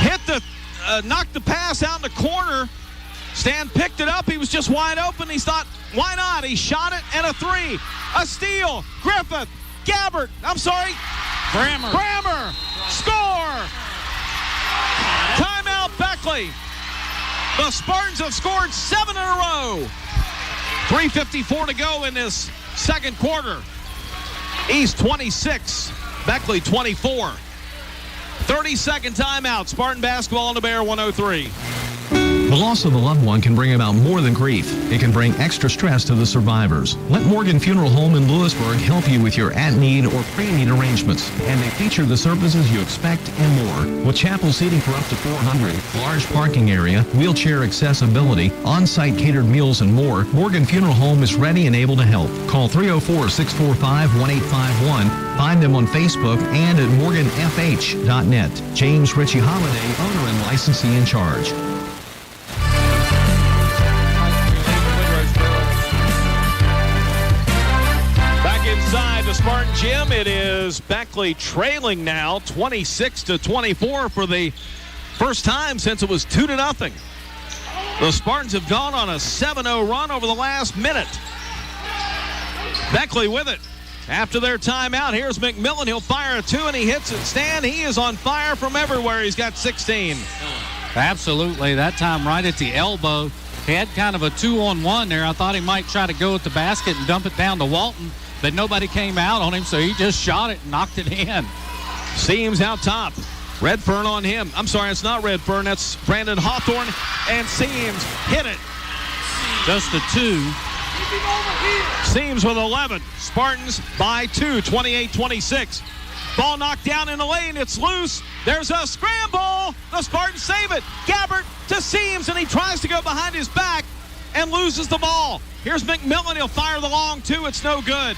[SPEAKER 2] hit the, knocked the pass out in the corner. Stan picked it up. He was just wide open. He thought, why not? He shot it and a three. A steal. Griffith. Gabbert. I'm sorry. Grammer. Score. Timeout Beckley. The Spartans have scored 7 in a row. 3:54 to go in this second quarter. East 26, Beckley 24. 30-second timeout. Spartan basketball on the Bear 103.
[SPEAKER 17] The loss of a loved one can bring about more than grief. It can bring extra stress to the survivors. Let Morgan Funeral Home in Lewisburg help you with your at-need or pre-need arrangements. And they feature the services you expect and more. With chapel seating for up to 400, large parking area, wheelchair accessibility, on-site catered meals, and more, Morgan Funeral Home is ready and able to help. Call 304-645-1851. Find them on Facebook and at morganfh.net. James Ritchie Holiday, owner and licensee in charge.
[SPEAKER 2] Inside the Spartan gym, it is Beckley trailing now 26-24 for the first time since it was 2-0. The Spartans have gone on a 7-0 run over the last minute. Beckley with it after their timeout. Here's McMillan. He'll fire a 2 and he hits it. Stan, he is on fire from everywhere. He's got 16.
[SPEAKER 3] Absolutely. That time right at the elbow. He had kind of a 2-on-1 there. I thought he might try to go at the basket and dump it down to Walton, but nobody came out on him, so he just shot it and knocked it in.
[SPEAKER 2] Seams out top. Redfern on him. I'm sorry, it's not Redfern. That's Brandon Hawthorne. And Seams hit it.
[SPEAKER 3] Just a 2.
[SPEAKER 2] Seams with 11. Spartans by 2, 28-26. Ball knocked down in the lane. It's loose. There's a scramble. The Spartans save it. Gabbert to Seams, and he tries to go behind his back and loses the ball. Here's McMillan. He'll fire the long 2. It's no good.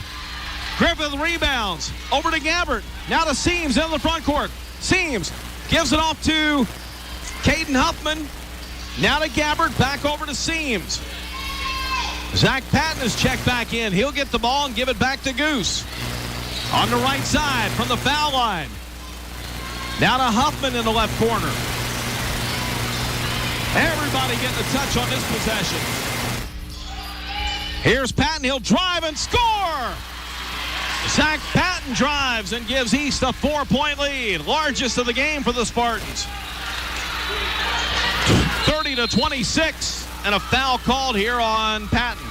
[SPEAKER 2] Griffith rebounds. Over to Gabbert. Now to Seams in the front court. Seams gives it off to Caden Huffman. Now to Gabbert. Back over to Seams. Zach Patton is checked back in. He'll get the ball and give it back to Goose. On the right side from the foul line. Now to Huffman in the left corner. Everybody getting a touch on this possession. Here's Patton. He'll drive and score. Zach Patton drives and gives East a 4-point lead. Largest of the game for the Spartans. 30-26. And a foul called here on Patton.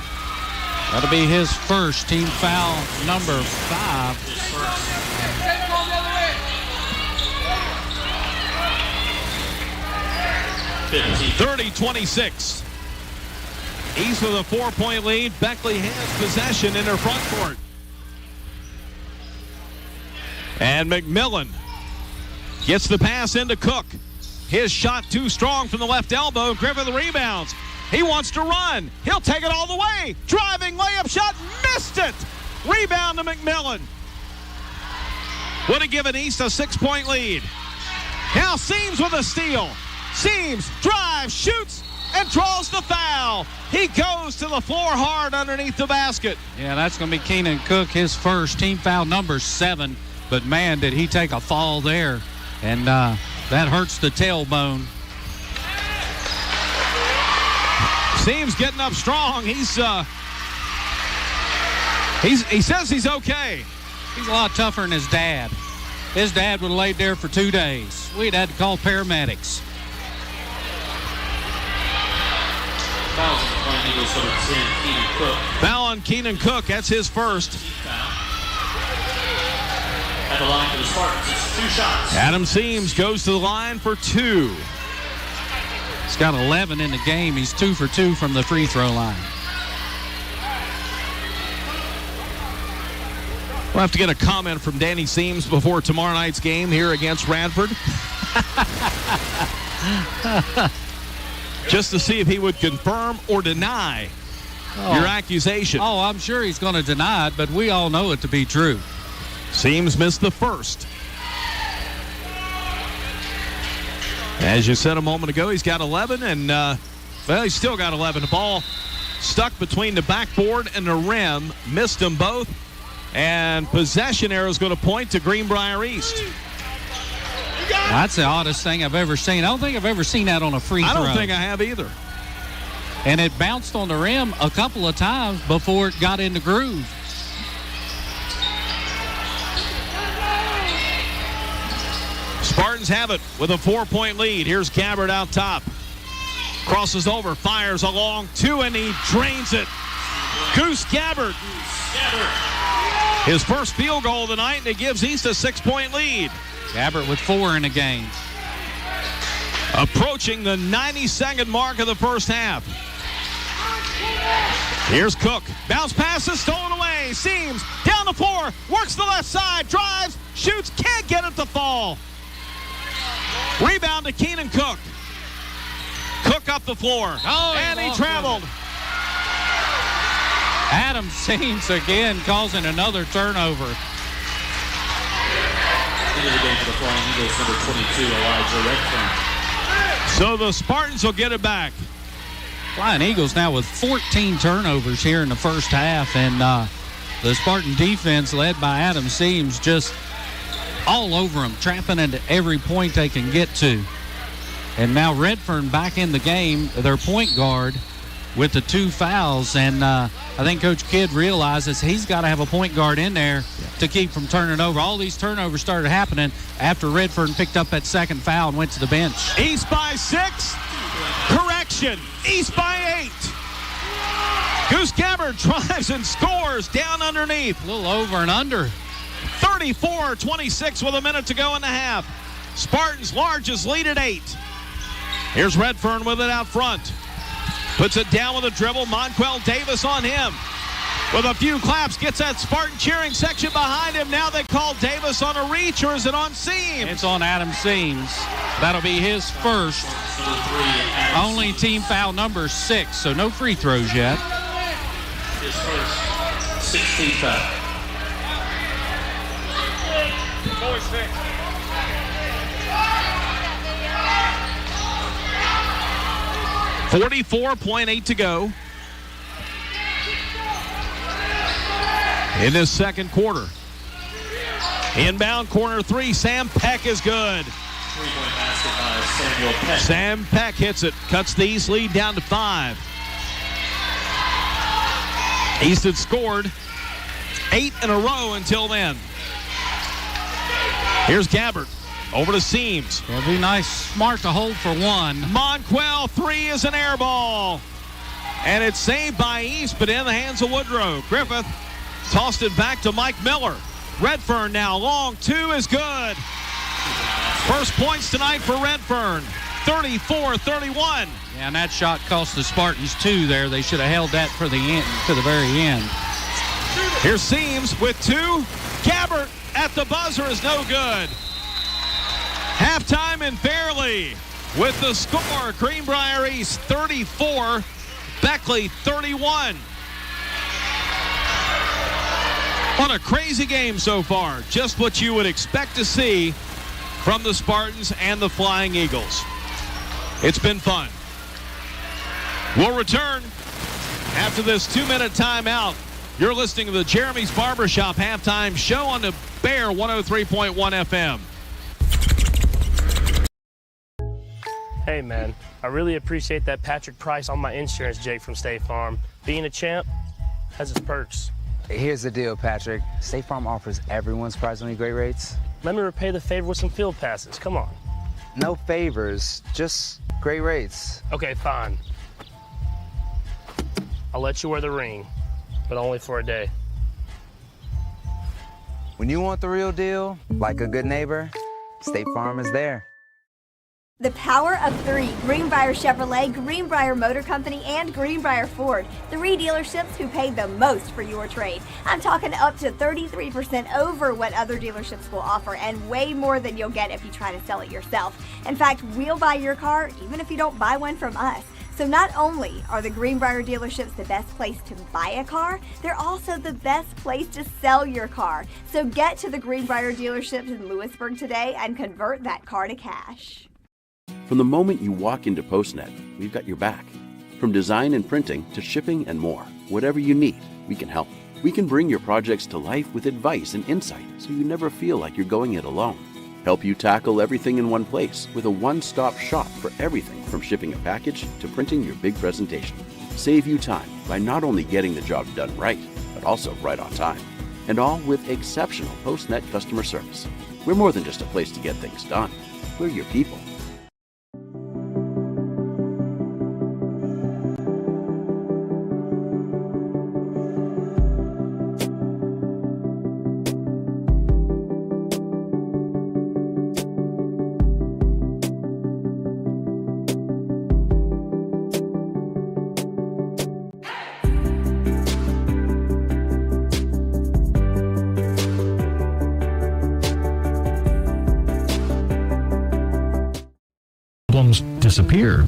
[SPEAKER 3] That'll be his first, team foul number 5.
[SPEAKER 2] 30-26. East with a 4-point lead. Beckley has possession in her front court. And McMillan gets the pass into Cook. His shot too strong from the left elbow. Griffith rebounds. He wants to run. He'll take it all the way. Driving layup shot. Missed it. Rebound to McMillan. Would have given East a 6-point lead. Now Seams with a steal. Seams drives, shoots, and draws the foul. He goes to the floor hard underneath the basket.
[SPEAKER 3] Yeah, that's going to be Keenan Cook, his first, team foul number 7. But, man, did he take a fall there. And that hurts the tailbone.
[SPEAKER 2] Seams getting up strong. He says he's okay.
[SPEAKER 3] He's a lot tougher than his dad. His dad would have laid there for 2 days. We'd had to call paramedics.
[SPEAKER 2] Foul on Keenan Cook. That's his first.
[SPEAKER 14] At the line for the Spartans, it's 2 shots.
[SPEAKER 2] Adam Seams goes to the line for 2.
[SPEAKER 3] He's got 11 in the game. He's 2 for 2 from the free throw line.
[SPEAKER 2] We'll have to get a comment from Danny Seams before tomorrow night's game here against Radford. Just to see if he would confirm or deny your accusation.
[SPEAKER 3] Oh, I'm sure he's going to deny it, but we all know it to be true.
[SPEAKER 2] Seams missed the first. As you said a moment ago, he's got 11, and, well, he's still got 11. The ball stuck between the backboard and the rim. Missed them both. And possession arrow is going to point to Greenbrier East.
[SPEAKER 3] That's the oddest thing I've ever seen. I don't think I've ever seen that on a free throw.
[SPEAKER 2] I don't think I have either.
[SPEAKER 3] And it bounced on the rim a couple of times before it got in the groove.
[SPEAKER 2] Spartans have it with a 4-point lead. Here's Gabbard out top. Crosses over, fires a long 2, and he drains it. Goose Gabbard. His first field goal of the night, and it gives East a 6-point lead.
[SPEAKER 3] Gabbard with 4 in the game.
[SPEAKER 2] Approaching the 92nd mark of the first half. Here's Cook. Bounce pass is stolen away. Seams down the floor. Works the left side. Drives. Shoots. Can't get it to fall. Rebound to Keenan Cook. Cook up the floor. And he traveled.
[SPEAKER 3] Adam Seams again causing another turnover.
[SPEAKER 14] Into the game for the Flying Eagles, number 22, Elijah Redfern.
[SPEAKER 2] So the Spartans will get it back.
[SPEAKER 3] Flying Eagles now with 14 turnovers here in the first half, and the Spartan defense led by Adam Seams just all over them, trapping into every point they can get to. And now Redfern back in the game, their point guard, with the 2 fouls, and I think Coach Kidd realizes he's got to have a point guard in there to keep from turning over. All these turnovers started happening after Redfern picked up that second foul and went to the bench.
[SPEAKER 2] East by 6. Correction. East by 8. Goose Gabbard drives and scores down underneath.
[SPEAKER 3] A little over and under.
[SPEAKER 2] 34-26 with a minute to go in the half. Spartans' largest lead at 8. Here's Redfern with it out front. Puts it down with a dribble. Monquel Davis on him. With a few claps, gets that Spartan cheering section behind him. Now they call Davis on a reach, or is it on Seams?
[SPEAKER 3] It's on Adam Seams. That'll be his first. Only team foul number 6, so no free throws yet.
[SPEAKER 14] His first 16 foul.
[SPEAKER 2] 44.8 to go in this second quarter. Inbound corner 3. Sam Peck is good.
[SPEAKER 14] 3-point basket by Samuel Peck.
[SPEAKER 2] Sam Peck hits it. Cuts the East lead down to 5. East had scored 8 in a row until then. Here's Gabbard. Over to Seams.
[SPEAKER 3] It'll be nice, smart to hold for 1.
[SPEAKER 2] Monquel, 3 is an air ball. And it's saved by East, but in the hands of Woodrow. Griffith tossed it back to Mike Miller. Redfern now long 2 is good. First points tonight for Redfern. 34-31.
[SPEAKER 3] Yeah, and that shot cost the Spartans 2 there. They should have held that for the end, to the very end.
[SPEAKER 2] Here's Seams with 2. Gabbard at the buzzer is no good. Halftime in Fairleigh with the score. Greenbrier East 34, Beckley 31. What a crazy game so far. Just what you would expect to see from the Spartans and the Flying Eagles. It's been fun. We'll return after this 2-minute timeout. You're listening to the Jeremy's Barbershop halftime show on the Bear 103.1 FM.
[SPEAKER 18] Hey man, I really appreciate that Patrick Price on my insurance, Jake from State Farm. Being a champ has its perks.
[SPEAKER 9] Here's the deal, Patrick. State Farm offers everyone surprisingly great rates.
[SPEAKER 18] Let me repay the favor with some field passes, come on.
[SPEAKER 9] No favors, just great rates.
[SPEAKER 18] Okay, fine. I'll let you wear the ring, but only for a day.
[SPEAKER 9] When you want the real deal, like a good neighbor, State Farm is there.
[SPEAKER 5] The power of three: Greenbrier Chevrolet, Greenbrier Motor Company, and Greenbrier Ford. 3 dealerships who pay the most for your trade. I'm talking up to 33% over what other dealerships will offer, and way more than you'll get if you try to sell it yourself. In fact, we'll buy your car even if you don't buy one from us. So not only are the Greenbrier dealerships the best place to buy a car, they're also the best place to sell your car. So get to the Greenbrier dealerships in Lewisburg today and convert that car to cash.
[SPEAKER 12] From the moment you walk into PostNet, we've got your back. From design and printing to shipping and more, whatever you need, we can help. We can bring your projects to life with advice and insight so you never feel like you're going it alone. Help you tackle everything in one place with a one-stop shop for everything from shipping a package to printing your big presentation. Save you time by not only getting the job done right, but also right on time. And all with exceptional PostNet customer service. We're more than just a place to get things done. We're your people.
[SPEAKER 17] Disappear.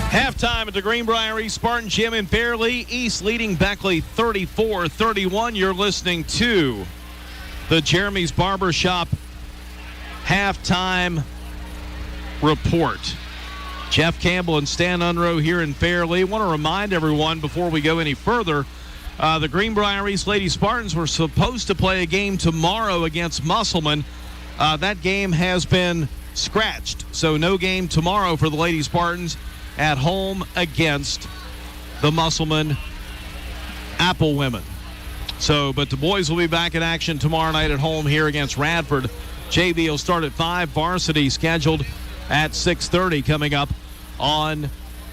[SPEAKER 2] Halftime at the Greenbrier East Spartan Gym in Fairleigh. East leading Beckley 34-31. You're listening to the Jeremy's Barbershop halftime report. Jeff Campbell and Stan Unrow here in Fairleigh. I want to remind everyone before we go any further, the Greenbrier East Lady Spartans were supposed to play a game tomorrow against Musselman. That game has been scratched, so no game tomorrow for the Lady Spartans at home against the Musselman Apple Women. But the boys will be back in action tomorrow night at home here against Radford. JV will start at 5, varsity scheduled at 6:30 coming up on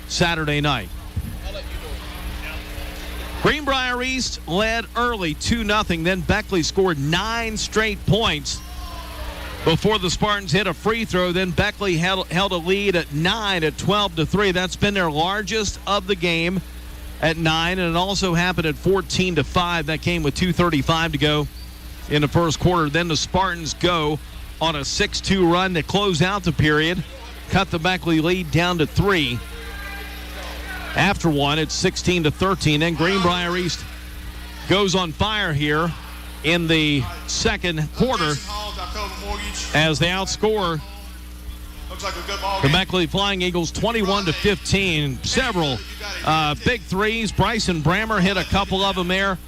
[SPEAKER 2] Saturday night. Greenbrier East led early 2-0. Then Beckley scored 9 straight points before the Spartans hit a free throw. Then Beckley held a lead at 9 at 12-3. That's been their largest of the game at 9. And it also happened at 14-5. That came with 2:35 to go in the first quarter. Then the Spartans go on a 6-2 run to close out the period. Cut the Beckley lead down to 3. After one, it's 16-13. Then Greenbrier East goes on fire here in the second quarter as they outscore the Beckley Flying Eagles 21-15. Several big threes. Bryson Brammer hit a couple of them there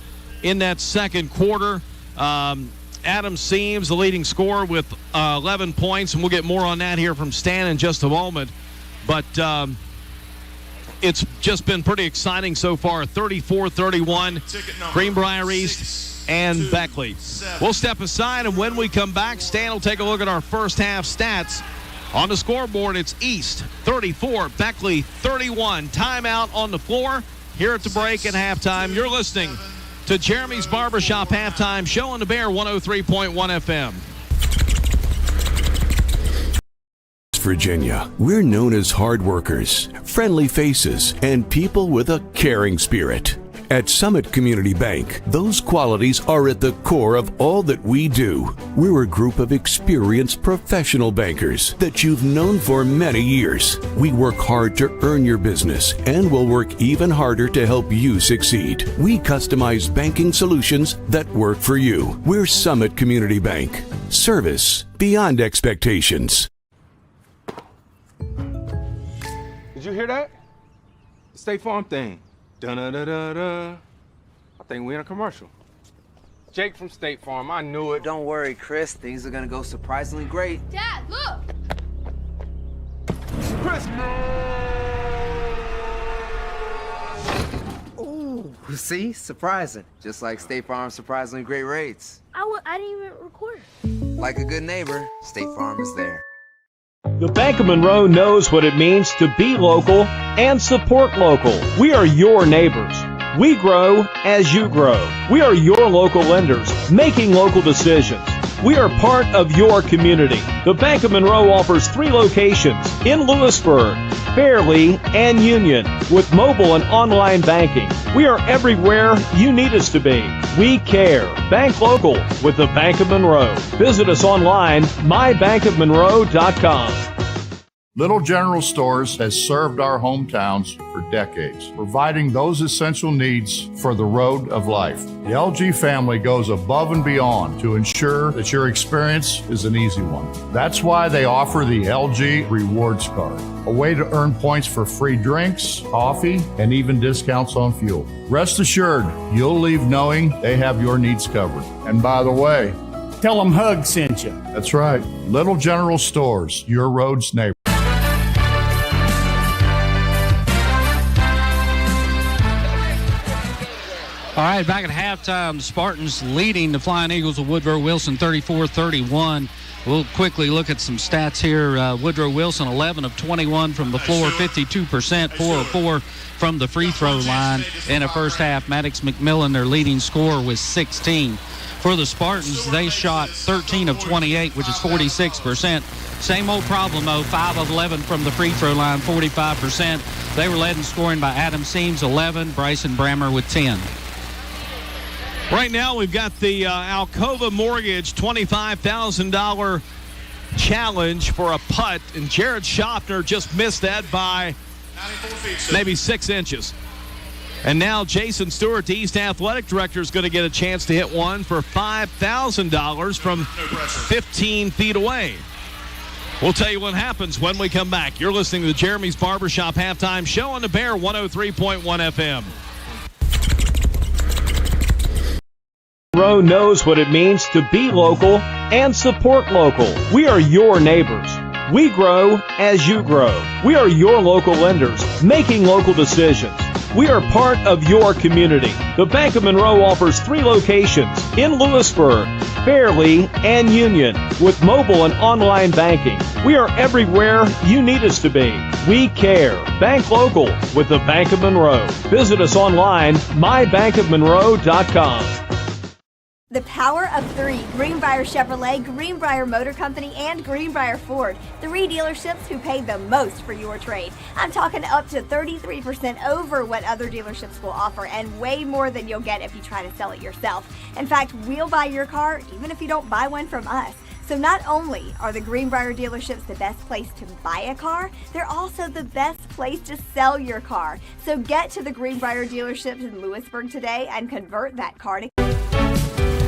[SPEAKER 2] in that second quarter. Adam Seams, the leading scorer, with 11 points, and we'll get more on that here from Stan in just a moment. But it's just been pretty exciting so far. 34-31, Greenbrier East and Beckley. We'll step aside, and when we come back, Stan will take a look at our first half stats. On the scoreboard, it's East 34, Beckley 31. Timeout on the floor here at the break and halftime. You're listening to Jeremy's Barbershop halftime show on the Bear 103.1 FM.
[SPEAKER 19] Virginia, we're known as hard workers, friendly faces, and people with a caring spirit. At Summit Community Bank, those qualities are at the core of all that we do. We're a group of experienced professional bankers that you've known for many years. We work hard to earn your business and will work even harder to help you succeed. We customize banking solutions that work for you. We're Summit Community Bank. Service beyond expectations.
[SPEAKER 8] Did you hear that? The State Farm thing. Dun-da-da-da-da. I think we're in a commercial. Jake from State Farm, I knew it.
[SPEAKER 9] Don't worry, Chris. Things are gonna go surprisingly great.
[SPEAKER 10] Dad, look!
[SPEAKER 8] Chris!
[SPEAKER 9] Ooh, see? Surprising. Just like State Farm's surprisingly great rates.
[SPEAKER 10] I didn't even record.
[SPEAKER 9] Like a good neighbor, State Farm is there.
[SPEAKER 6] The Bank of Monroe knows what it means to be local and support local. We are your neighbors. We grow as you grow. We are your local lenders, making local decisions. We are part of your community. The Bank of Monroe offers 3 locations in Lewisburg, Fairleigh, and Union with mobile and online banking. We are everywhere you need us to be. We care. Bank local with the Bank of Monroe. Visit us online, mybankofmonroe.com.
[SPEAKER 7] Little General Stores has served our hometowns for decades, providing those essential needs for the road of life. The LG family goes above and beyond to ensure that your experience is an easy one. That's why they offer the LG Rewards Card, a way to earn points for free drinks, coffee, and even discounts on fuel. Rest assured, you'll leave knowing they have your needs covered. And by the way,
[SPEAKER 20] tell them Hug sent you.
[SPEAKER 7] That's right. Little General Stores, your road's neighbor.
[SPEAKER 3] All right, back at halftime, the Spartans leading the Flying Eagles of Woodrow Wilson 34-31. We'll quickly look at some stats here. Woodrow Wilson, 11 of 21 from the floor, 52%, 4 of 4 from the free throw line in a first half. Maddox McMillan, their leading scorer, was 16. For the Spartans, they shot 13 of 28, which is 46%. Same old problem, though, 5 of 11 from the free throw line, 45%. They were led in scoring by Adam Seams, 11, Bryson Brammer with 10.
[SPEAKER 2] Right now, we've got the Alcova Mortgage $25,000 challenge for a putt, and Jared Schaffner just missed that by maybe 6 inches. And now Jason Stewart, the East Athletic Director, is going to get a chance to hit one for $5,000 from 15 feet away. We'll tell you what happens when we come back. You're listening to the Jeremy's Barbershop Halftime Show on the Bear 103.1 FM.
[SPEAKER 6] Monroe knows what it means to be local and support local. We are your neighbors. We grow as you grow. We are your local lenders, making local decisions. We are part of your community. The Bank of Monroe offers 3 locations in Lewisburg, Fairleigh, and Union with mobile and online banking. We are everywhere you need us to be. We care. Bank local with the Bank of Monroe. Visit us online, mybankofmonroe.com.
[SPEAKER 5] The power of 3. Greenbrier Chevrolet, Greenbrier Motor Company, and Greenbrier Ford. 3 dealerships who pay the most for your trade. I'm talking up to 33% over what other dealerships will offer, and way more than you'll get if you try to sell it yourself. In fact, we'll buy your car even if you don't buy one from us. So not only are the Greenbrier dealerships the best place to buy a car, they're also the best place to sell your car. So get to the Greenbrier dealerships in Lewisburg today and convert that car to...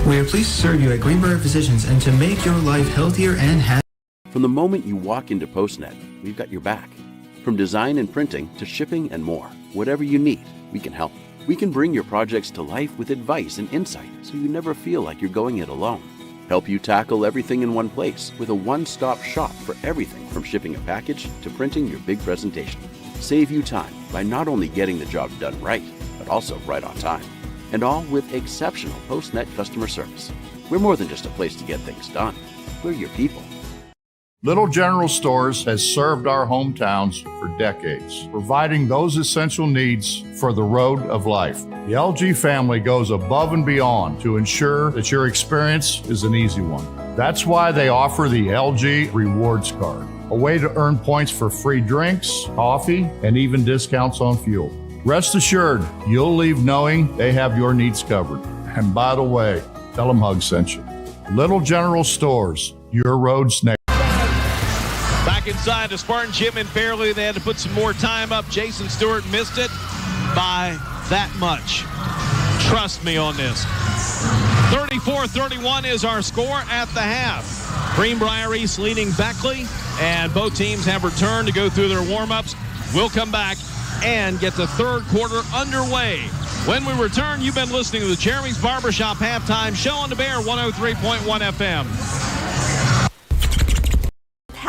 [SPEAKER 21] We are pleased to serve you at Greenbrier Physicians and to make your life healthier and happier.
[SPEAKER 12] From the moment you walk into PostNet, we've got your back. From design and printing to shipping and more, whatever you need, we can help. We can bring your projects to life with advice and insight so you never feel like you're going it alone. Help you tackle everything in one place with a one-stop shop for everything from shipping a package to printing your big presentation. Save you time by not only getting the job done right, but also right on time. And all with exceptional PostNet customer service. We're more than just a place to get things done. We're your people.
[SPEAKER 7] Little General Stores has served our hometowns for decades, providing those essential needs for the road of life. The LG family goes above and beyond to ensure that your experience is an easy one. That's why they offer the LG Rewards Card, a way to earn points for free drinks, coffee, and even discounts on fuel. Rest assured, you'll leave knowing they have your needs covered. And by the way, tell them Hug sent you. Little General Stores, your road's neighbor.
[SPEAKER 2] Back inside the Spartan gym in Fairleigh, they had to put some more time up. Jason Stewart missed it by that much. Trust me on this. 34-31 is our score at the half. Greenbrier East leading Beckley, and both teams have returned to go through their warm-ups. We'll come back and get the third quarter underway. When we return, you've been listening to the Jeremy's Barbershop Halftime Show on the Bear 103.1 FM.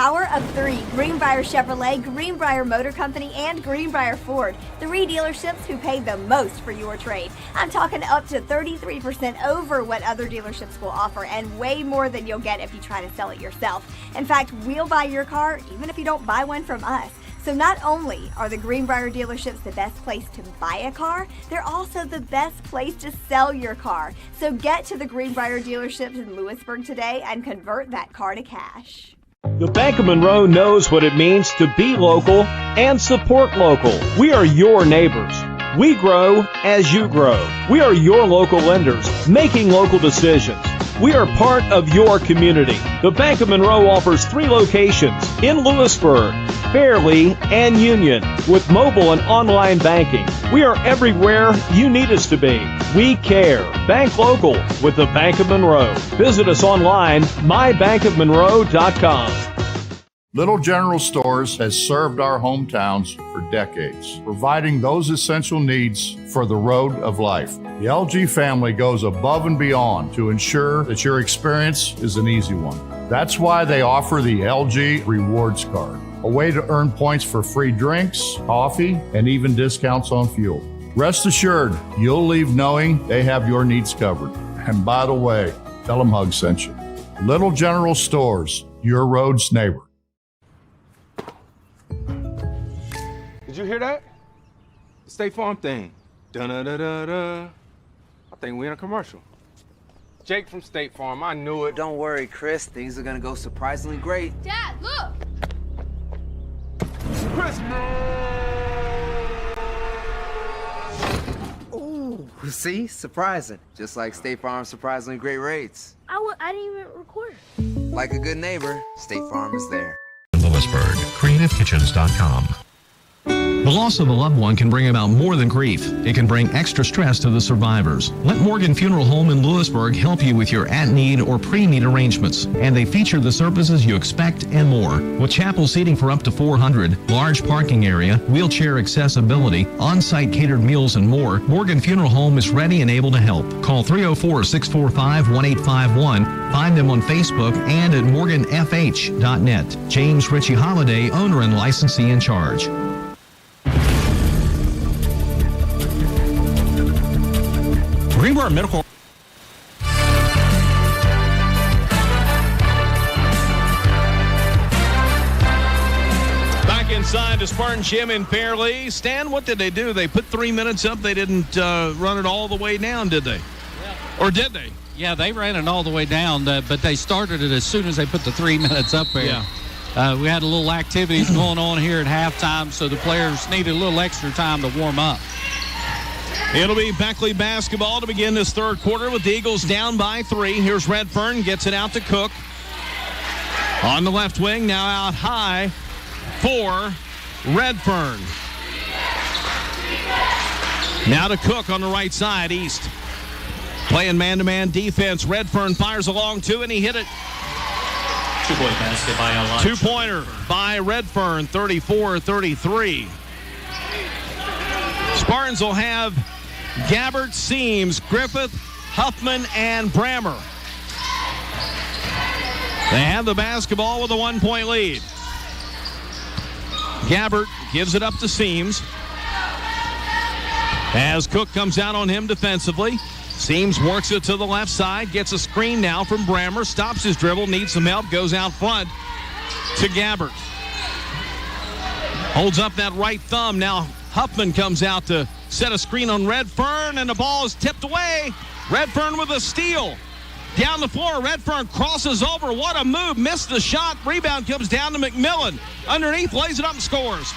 [SPEAKER 5] power of three. Greenbrier Chevrolet, Greenbrier Motor Company, and Greenbrier Ford. 3 dealerships who pay the most for your trade. I'm talking up to 33% over what other dealerships will offer and way more than you'll get if you try to sell it yourself. In fact, we'll buy your car even if you don't buy one from us. So not only are the Greenbrier dealerships the best place to buy a car, they're also the best place to sell your car. So get to the Greenbrier dealerships in Lewisburg today and convert that car to cash.
[SPEAKER 6] The Bank of Monroe knows what it means to be local and support local. We are your neighbors. We grow as you grow. We are your local lenders, making local decisions. We are part of your community. The Bank of Monroe offers 3 locations in Lewisburg, Fairlea, and Union with mobile and online banking. We are everywhere you need us to be. We care. Bank local with the Bank of Monroe. Visit us online, mybankofmonroe.com.
[SPEAKER 7] Little General Stores has served our hometowns for decades, providing those essential needs for the road of life. The LG family goes above and beyond to ensure that your experience is an easy one. That's why they offer the LG Rewards Card, a way to earn points for free drinks, coffee, and even discounts on fuel. Rest assured, you'll leave knowing they have your needs covered. And by the way, tell them Hug sent you. Little General Stores, your road's neighbor.
[SPEAKER 8] Did you hear that? The State Farm thing. Dun-da-da-da-da. I think we're in a commercial. Jake from State Farm, I knew it.
[SPEAKER 9] Don't worry, Chris. Things are gonna go surprisingly great.
[SPEAKER 10] Dad, look!
[SPEAKER 9] Ooh, see? Surprising. Just like State Farm's surprisingly great rates.
[SPEAKER 10] I didn't even record.
[SPEAKER 9] Like a good neighbor, State Farm is there.
[SPEAKER 17] Lewisburg, creativekitchens.com. The loss of a loved one can bring about more than grief. It can bring extra stress to the survivors. Let Morgan Funeral Home in Lewisburg help you with your at-need or pre-need arrangements. And they feature the services you expect and more. With chapel seating for up to 400, large parking area, wheelchair accessibility, on-site catered meals, and more, Morgan Funeral Home is ready and able to help. Call 304-645-1851. Find them on Facebook and at morganfh.net. James Ritchie Holiday, owner and licensee in charge.
[SPEAKER 2] Greenbrier Medical. Back inside the Spartan Gym in Fairlea. Stan, what did they do? They put 3 minutes up. They didn't run it all the way down, did they? Yeah. Or did they?
[SPEAKER 3] Yeah, they ran it all the way down, but they started it as soon as they put the 3 minutes up there.
[SPEAKER 2] Yeah.
[SPEAKER 3] We had a little activities going on here at halftime, so the players needed a little extra time to warm up.
[SPEAKER 2] It'll be Beckley basketball to begin this third quarter with the Eagles down by 3. Here's Redfern, gets it out to Cook. On the left wing, now out high for Redfern. Now to Cook on the right side, East. Playing man-to-man defense. Redfern fires along 2, and he hit it.
[SPEAKER 14] Two-point basket by Elijah.
[SPEAKER 2] Two-pointer by Redfern, 34-33. Spartans will have Gabbert, Seams, Griffith, Huffman, and Brammer. They have the basketball with a 1-point lead. Gabbert gives it up to Seams. As Cook comes out on him defensively. Seams works it to the left side, gets a screen now from Brammer, stops his dribble, needs some help, goes out front to Gabbert. Holds up that right thumb. Now Huffman comes out to set a screen on Redfern, and the ball is tipped away. Redfern with a steal. Down the floor, Redfern crosses over. What a move. Missed the shot. Rebound comes down to McMillan. Underneath, lays it up and scores.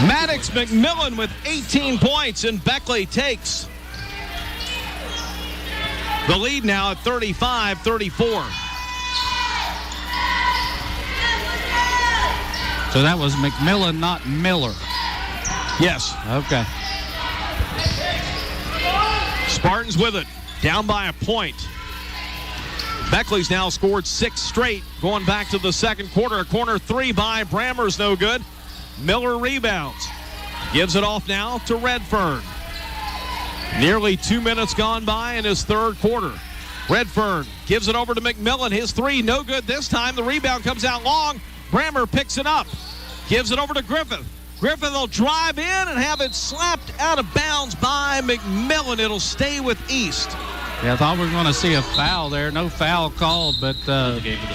[SPEAKER 2] Maddox McMillan with 18 points, and Beckley takes the lead now at 35-34.
[SPEAKER 3] So that was McMillan, not Miller.
[SPEAKER 2] Yes.
[SPEAKER 3] Okay.
[SPEAKER 2] Spartans with it. Down by a point. Beckley's now scored 6 straight. Going back to the second quarter. A corner 3 by Brammer's no good. Miller rebounds. Gives it off now to Redfern. Nearly 2 minutes gone by in his third quarter. Redfern gives it over to McMillan. His three, no good this time. The rebound comes out long. Brammer picks it up. Gives it over to Griffith. Griffith will drive in and have it slapped out of bounds by McMillan. It'll stay with East.
[SPEAKER 3] Yeah, I thought we were going to see a foul there. No foul called, but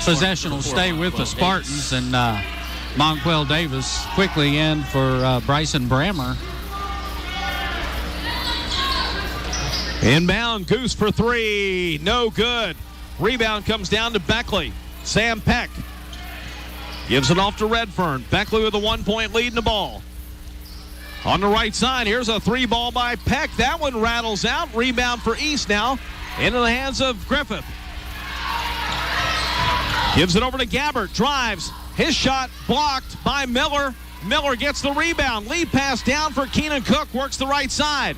[SPEAKER 3] possession will stay with the Spartans. And Monquel Davis quickly in for Bryson Brammer.
[SPEAKER 2] Inbound, Goose for three. No good. Rebound comes down to Beckley. Sam Peck gives it off to Redfern. Beckley with a 1-point lead in the ball. On the right side, here's a three ball by Peck. That one rattles out. Rebound for East now. Into the hands of Griffith. Gives it over to Gabbert. Drives. His shot blocked by Miller. Miller gets the rebound. Lead pass down for Keenan Cook. Works the right side.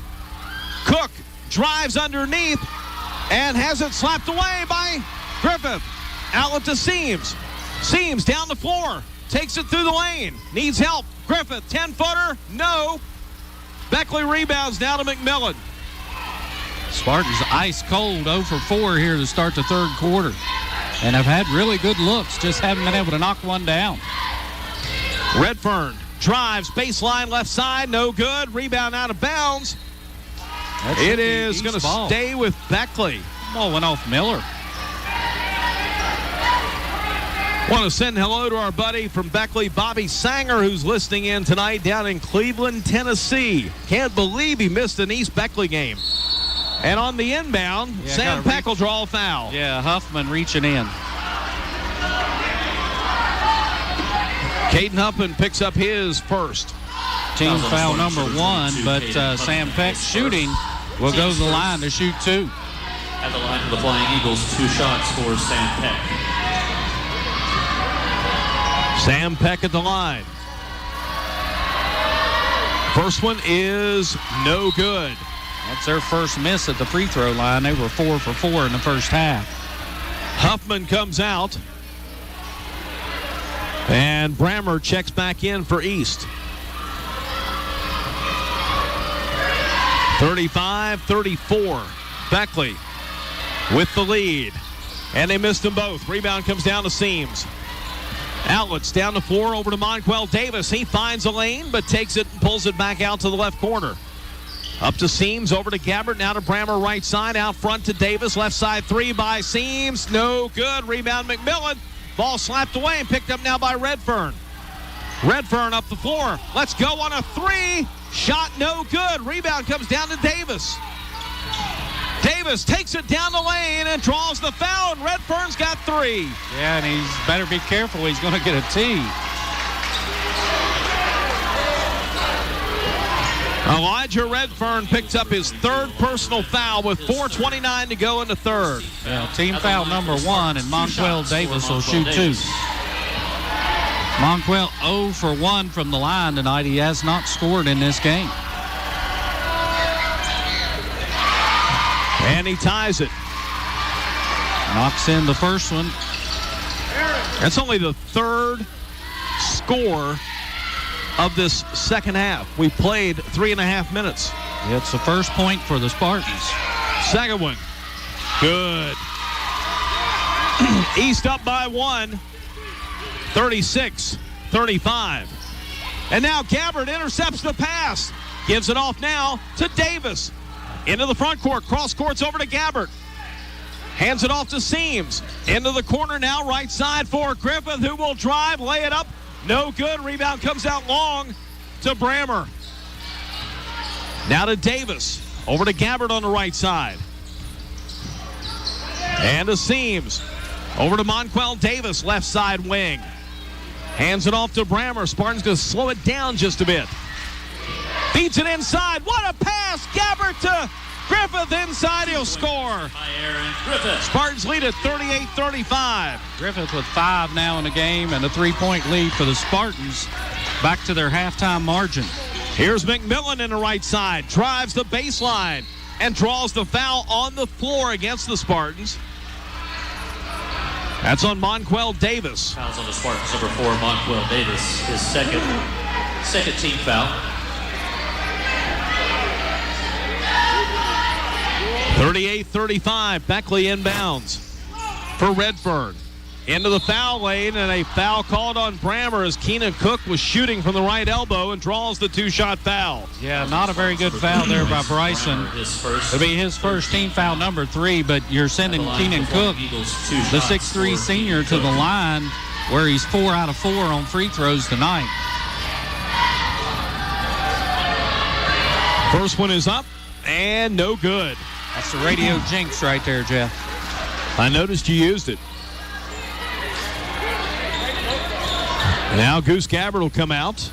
[SPEAKER 2] Cook drives underneath and has it slapped away by Griffith. Outlet to Seams. Seams down the floor. Takes it through the lane. Needs help. Griffith, 10-footer. No. Beckley rebounds now to McMillan.
[SPEAKER 3] Spartans ice cold, 0 for 4 here to start the third quarter. And have had really good looks. Just haven't been able to knock one down.
[SPEAKER 2] Redfern drives. Baseline left side. No good. Rebound out of bounds. It is going to stay with Beckley.
[SPEAKER 3] Ball went off Miller.
[SPEAKER 2] Want to send hello to our buddy from Beckley, Bobby Sanger, who's listening in tonight down in Cleveland, Tennessee. Can't believe he missed an East Beckley game. And on the inbound, Sam Peck will draw a foul.
[SPEAKER 3] Yeah, Huffman reaching in.
[SPEAKER 2] Caden Huffman picks up his first.
[SPEAKER 3] Team foul number 1, but Sam Peck shooting will go to the line to shoot 2.
[SPEAKER 14] At the line for the Flying Eagles, 2 shots for Sam Peck.
[SPEAKER 2] Sam Peck at the line. First one is no good.
[SPEAKER 3] That's their first miss at the free throw line. They were 4 for 4 in the first half.
[SPEAKER 2] Huffman comes out. And Brammer checks back in for East. 35-34. Beckley with the lead. And they missed them both. Rebound comes down to Seams. Outlets down the floor over to Monquel Davis. He finds a lane, but takes it and pulls it back out to the left corner. Up to Seams, over to Gabbert, now to Brammer right side, out front to Davis. Left side three by Seams. No good. Rebound McMillan. Ball slapped away and picked up now by Redfern. Redfern up the floor. Let's go on a three. Shot no good. Rebound comes down to Davis. Davis takes it down the lane and draws the foul, and Redfern's got 3.
[SPEAKER 3] Yeah, and he's better be careful. He's going to get a tee.
[SPEAKER 2] Elijah Redfern picks up his 3rd personal foul with 4:29 to go in the 3rd.
[SPEAKER 3] Yeah, team foul number 1, and Monquel Davis will shoot 2. Monquel 0 for 1 from the line tonight. He has not scored in this game.
[SPEAKER 2] And he ties it.
[SPEAKER 3] Knocks in the first one.
[SPEAKER 2] That's only the 3rd score of this second half. We played 3.5 minutes.
[SPEAKER 3] It's the first point for the Spartans.
[SPEAKER 2] Second one. Good. East up by 1. 36-35. And now Gabbert intercepts the pass. Gives it off now to Davis. Into the front court. Cross courts over to Gabbert. Hands it off to Seams. Into the corner now. Right side for Griffith, who will drive. Lay it up. No good. Rebound comes out long to Brammer. Now to Davis. Over to Gabbert on the right side. And to Seams. Over to Monquel Davis, left side wing. Hands it off to Brammer. Spartans going to slow it down just a bit. Beats it inside. What a pass. Gabbert to Griffith inside. He'll score. Spartans lead at 38-35.
[SPEAKER 3] Griffith with 5 now in the game and a 3-point lead for the Spartans. Back to their halftime margin.
[SPEAKER 2] Here's McMillan in the right side. Drives the baseline and draws the foul on the floor against the Spartans. That's on Monquel Davis.
[SPEAKER 14] Fouls on the Spartans. Number 4, Monquel Davis, his second team foul.
[SPEAKER 2] 38-35. 38-35. Beckley inbounds for Redfern. Into the foul lane, and a foul called on Brammer as Keenan Cook was shooting from the right elbow and draws the two-shot foul.
[SPEAKER 3] Yeah, not a very good foul there by Bryson. It'll be his first team foul, number 3, but you're sending Keenan Cook, the 6'3 senior, to the line where he's 4 out of 4 on free throws tonight.
[SPEAKER 2] First one is up and no good.
[SPEAKER 3] That's the radio jinx right there, Jeff.
[SPEAKER 2] I noticed you used it. Now Goose Gabbard will come out.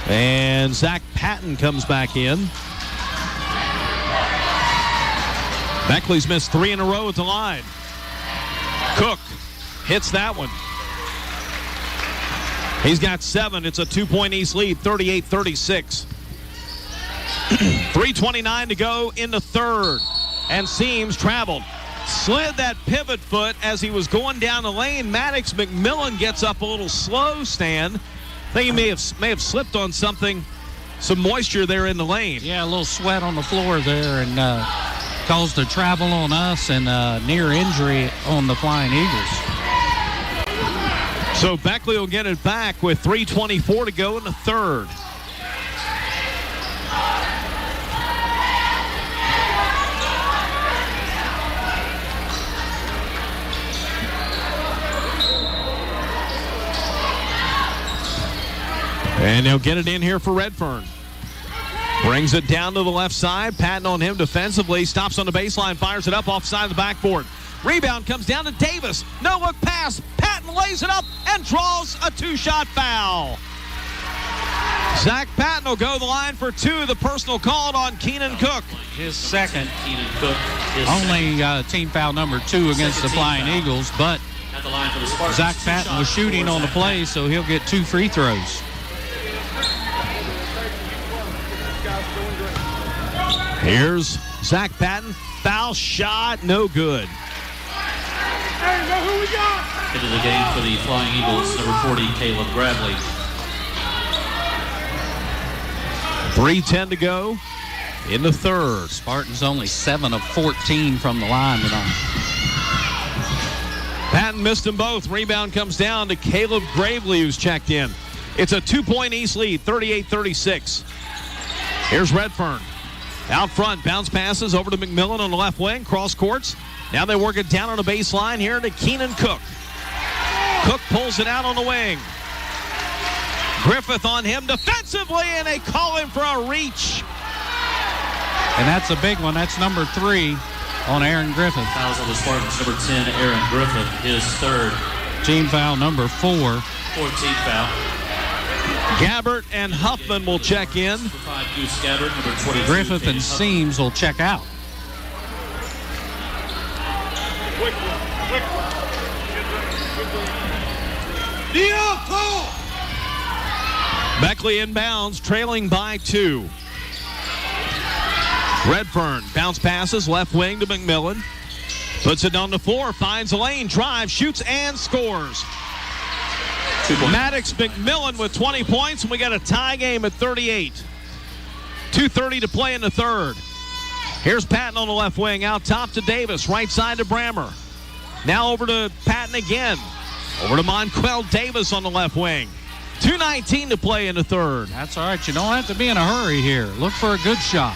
[SPEAKER 2] And Zach Patton comes back in. Beckley's missed 3 in a row at the line. Cook hits that one. He's got 7. It's a 2-point East lead, 38-36. 3:29 to go in the third. And Seams traveled. Slid that pivot foot as he was going down the lane. Maddox McMillan gets up a little slow, Stan. I think he may have slipped on something, some moisture there in the lane.
[SPEAKER 3] Yeah, a little sweat on the floor there, and caused a travel on us and near injury on the Flying Eagles.
[SPEAKER 2] So Beckley will get it back with 3:24 to go in the third. And they'll get it in here for Redfern. Brings it down to the left side. Patton on him defensively. Stops on the baseline. Fires it up offside of the backboard. Rebound comes down to Davis. No look pass. Patton lays it up and draws a 2-shot foul. Zach Patton will go to the line for 2. The personal called on Keenan Cook.
[SPEAKER 3] His second. Keenan Cook. Only team foul number 2 against the Flying Eagles, but Zach Patton was shooting on the play, so he'll get 2 free throws.
[SPEAKER 2] Here's Zach Patton. Foul shot, no good.
[SPEAKER 14] Into the game for the Flying Eagles, number 40, Caleb Bradley.
[SPEAKER 2] 3:10 to go in the third.
[SPEAKER 3] Spartans only 7 of 14 from the line tonight.
[SPEAKER 2] Patton missed them both. Rebound comes down to Caleb Gravely, who's checked in. It's a 2-point East lead, 38-36. Here's Redfern. Out front, bounce passes over to McMillan on the left wing, cross courts. Now they work it down on the baseline here to Keenan Cook. Cook pulls it out on the wing. Griffith on him defensively, and they call him for a reach.
[SPEAKER 3] And that's a big one. That's number 3 on Aaron Griffith.
[SPEAKER 14] Fouls on the Spartans, number 10, Aaron Griffith, his third.
[SPEAKER 3] Team foul number 4.
[SPEAKER 14] 14th foul.
[SPEAKER 2] Gabbert and Huffman will check in.
[SPEAKER 3] Griffith and Seams will check out.
[SPEAKER 2] Beckley inbounds, trailing by 2. Redfern bounce passes left wing to McMillan. Puts it on the floor, finds a lane, drives, shoots, and scores. Maddox McMillan with 20 points, and we got a tie game at 38. 2:30 to play in the third. Here's Patton on the left wing, out top to Davis, right side to Brammer. Now over to Patton again. Over to Monquel Davis on the left wing. 2:19 to play in the third.
[SPEAKER 3] That's all right. You don't have to be in a hurry here. Look for a good shot.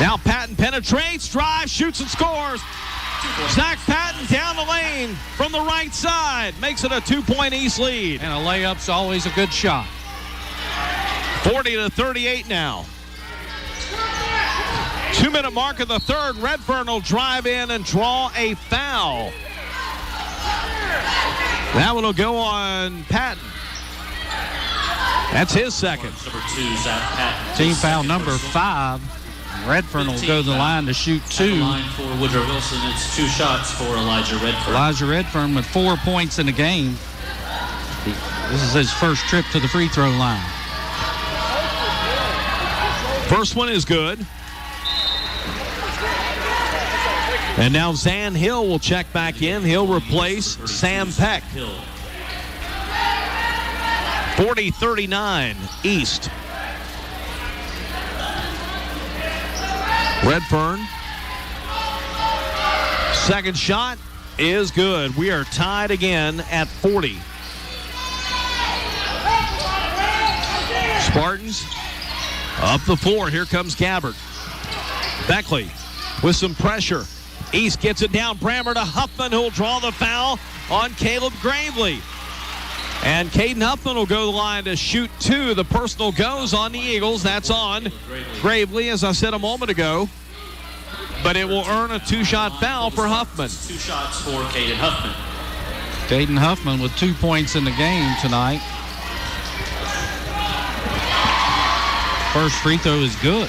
[SPEAKER 2] Now Patton penetrates, drives, shoots, and scores. Zach Patton down the lane from the right side. Makes it a 2-point East lead.
[SPEAKER 3] And a layup's always a good shot.
[SPEAKER 2] 40-38 now. 2-minute mark of the third. Redfern will drive in and draw a foul. That one will go on Patton. That's his second.
[SPEAKER 14] Number 2, Zach Patton.
[SPEAKER 3] Team foul number 5. Redfern will go to the line to shoot 2.
[SPEAKER 14] At the line for Woodrow Wilson, it's 2 shots for Elijah Redfern.
[SPEAKER 3] Elijah Redfern with 4 points in the game. This is his first trip to the free throw line.
[SPEAKER 2] First one is good. And now Zan Hill will check back in. He'll replace Sam Peck. 40-39 East. Redfern Second shot is good. We are tied again at 40. Spartans up the floor. Here comes Gabbard. Beckley with some pressure. East gets it down. Brammer to Huffman, who'll draw the foul on Caleb Gravely. And Caden Huffman will go to the line to shoot two. The personal goes on the Eagles. That's on Gravely, as I said a moment ago. But it will earn a two-shot foul for Huffman.
[SPEAKER 14] 2 shots for Caden Huffman.
[SPEAKER 3] Caden Huffman with 2 points in the game tonight. First free throw is good.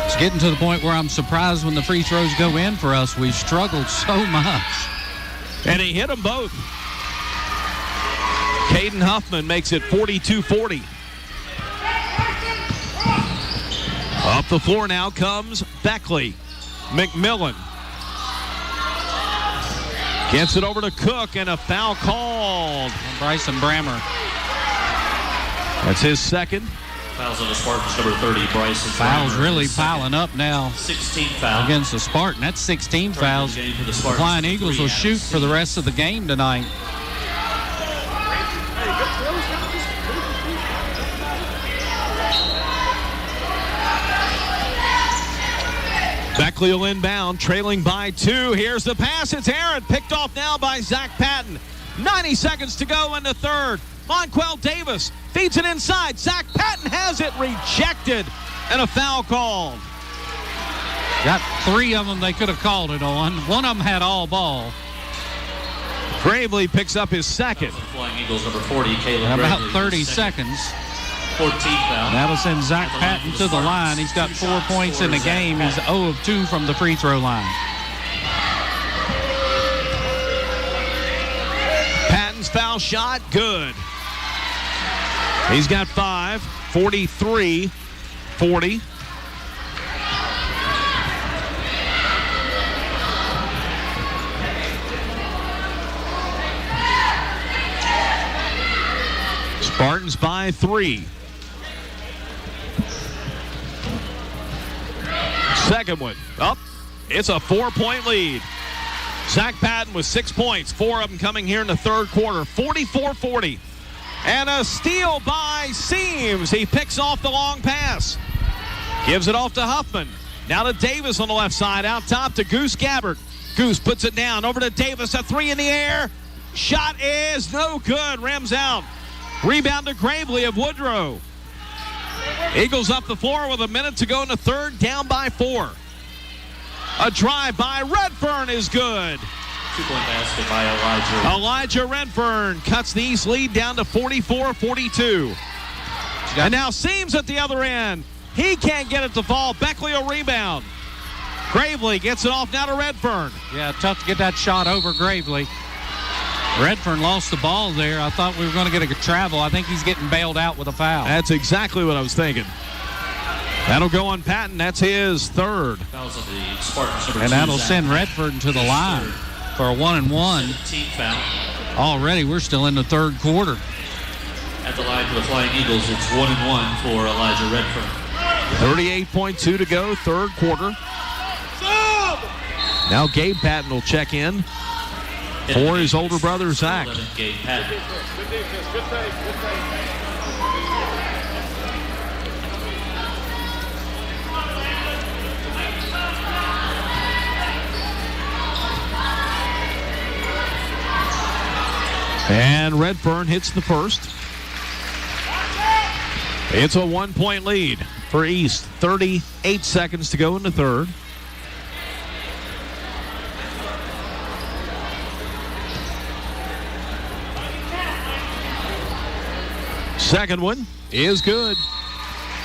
[SPEAKER 3] It's getting to the point where I'm surprised when the free throws go in for us. We've struggled so much.
[SPEAKER 2] And he hit them both. Caden Huffman makes it 42-40. Up the floor now comes Beckley. McMillan gets it over to Cook, and a foul called.
[SPEAKER 3] Bryson Brammer.
[SPEAKER 2] That's his second.
[SPEAKER 14] Fouls on the Spartans, number 30, Bryson.
[SPEAKER 3] Fouls really piling up now.
[SPEAKER 14] 16 fouls
[SPEAKER 3] against the Spartan. That's 16 fouls. The Flying Eagles will shoot for the rest of the game tonight.
[SPEAKER 2] Beckley will inbound, trailing by 2. Here's the pass. It's Aaron. Picked off now by Zach Patton. 90 seconds to go in the third. Monquel Davis feeds it inside. Zach Patton has it rejected, and a foul called.
[SPEAKER 3] Got 3 of them they could have called it on. One of them had all ball.
[SPEAKER 2] Gravely picks up his second.
[SPEAKER 14] Flying Eagles, number 40, Caleb
[SPEAKER 3] About
[SPEAKER 14] Gravely,
[SPEAKER 3] 30 seconds.
[SPEAKER 14] 14 foul.
[SPEAKER 3] That'll send Zach Patton to the line. He's got 4 points in the game. He's 0 of 2 from the free throw line.
[SPEAKER 2] Patton's foul shot, good. He's got 5, 43-40. Spartans by 3. Second one up. It's a 4-point lead. Zach Patton with 6 points, 4 of them coming here in the third quarter. 44-40. And a steal by Seams. He picks off the long pass. Gives it off to Huffman. Now to Davis on the left side. Out top to Goose Gabbard. Goose puts it down. Over to Davis. A 3 in the air. Shot is no good. Rims out. Rebound to Gravely of Woodrow. Eagles up the floor with a minute to go in the third, down by 4. A drive by Redfern is good.
[SPEAKER 14] 2-point basket by Elijah.
[SPEAKER 2] Elijah Redfern cuts the East lead down to 44-42. And now Seams at the other end. He can't get it to fall. Beckley will rebound. Gravely gets it off now to Redfern.
[SPEAKER 3] Yeah, tough to get that shot over Gravely. Redfern lost the ball there. I thought we were going to get a travel. I think he's getting bailed out with a foul.
[SPEAKER 2] That's exactly what I was thinking. That'll go on Patton. That's his third.
[SPEAKER 14] Fouls on the Spartans,
[SPEAKER 3] and that'll send Redfern to the line for a 1-and-1.
[SPEAKER 14] 17 foul.
[SPEAKER 3] Already, we're still in the third quarter.
[SPEAKER 14] At the line for the Flying Eagles, it's 1-and-1 for Elijah Redfern.
[SPEAKER 2] 38.2 to go, third quarter. Now Gabe Patton will check in for his older brother, Zach.
[SPEAKER 14] Gabe Patton.
[SPEAKER 2] And Redfern hits the first. It's a 1-point lead for East. 38 seconds to go in the third. Second one is good.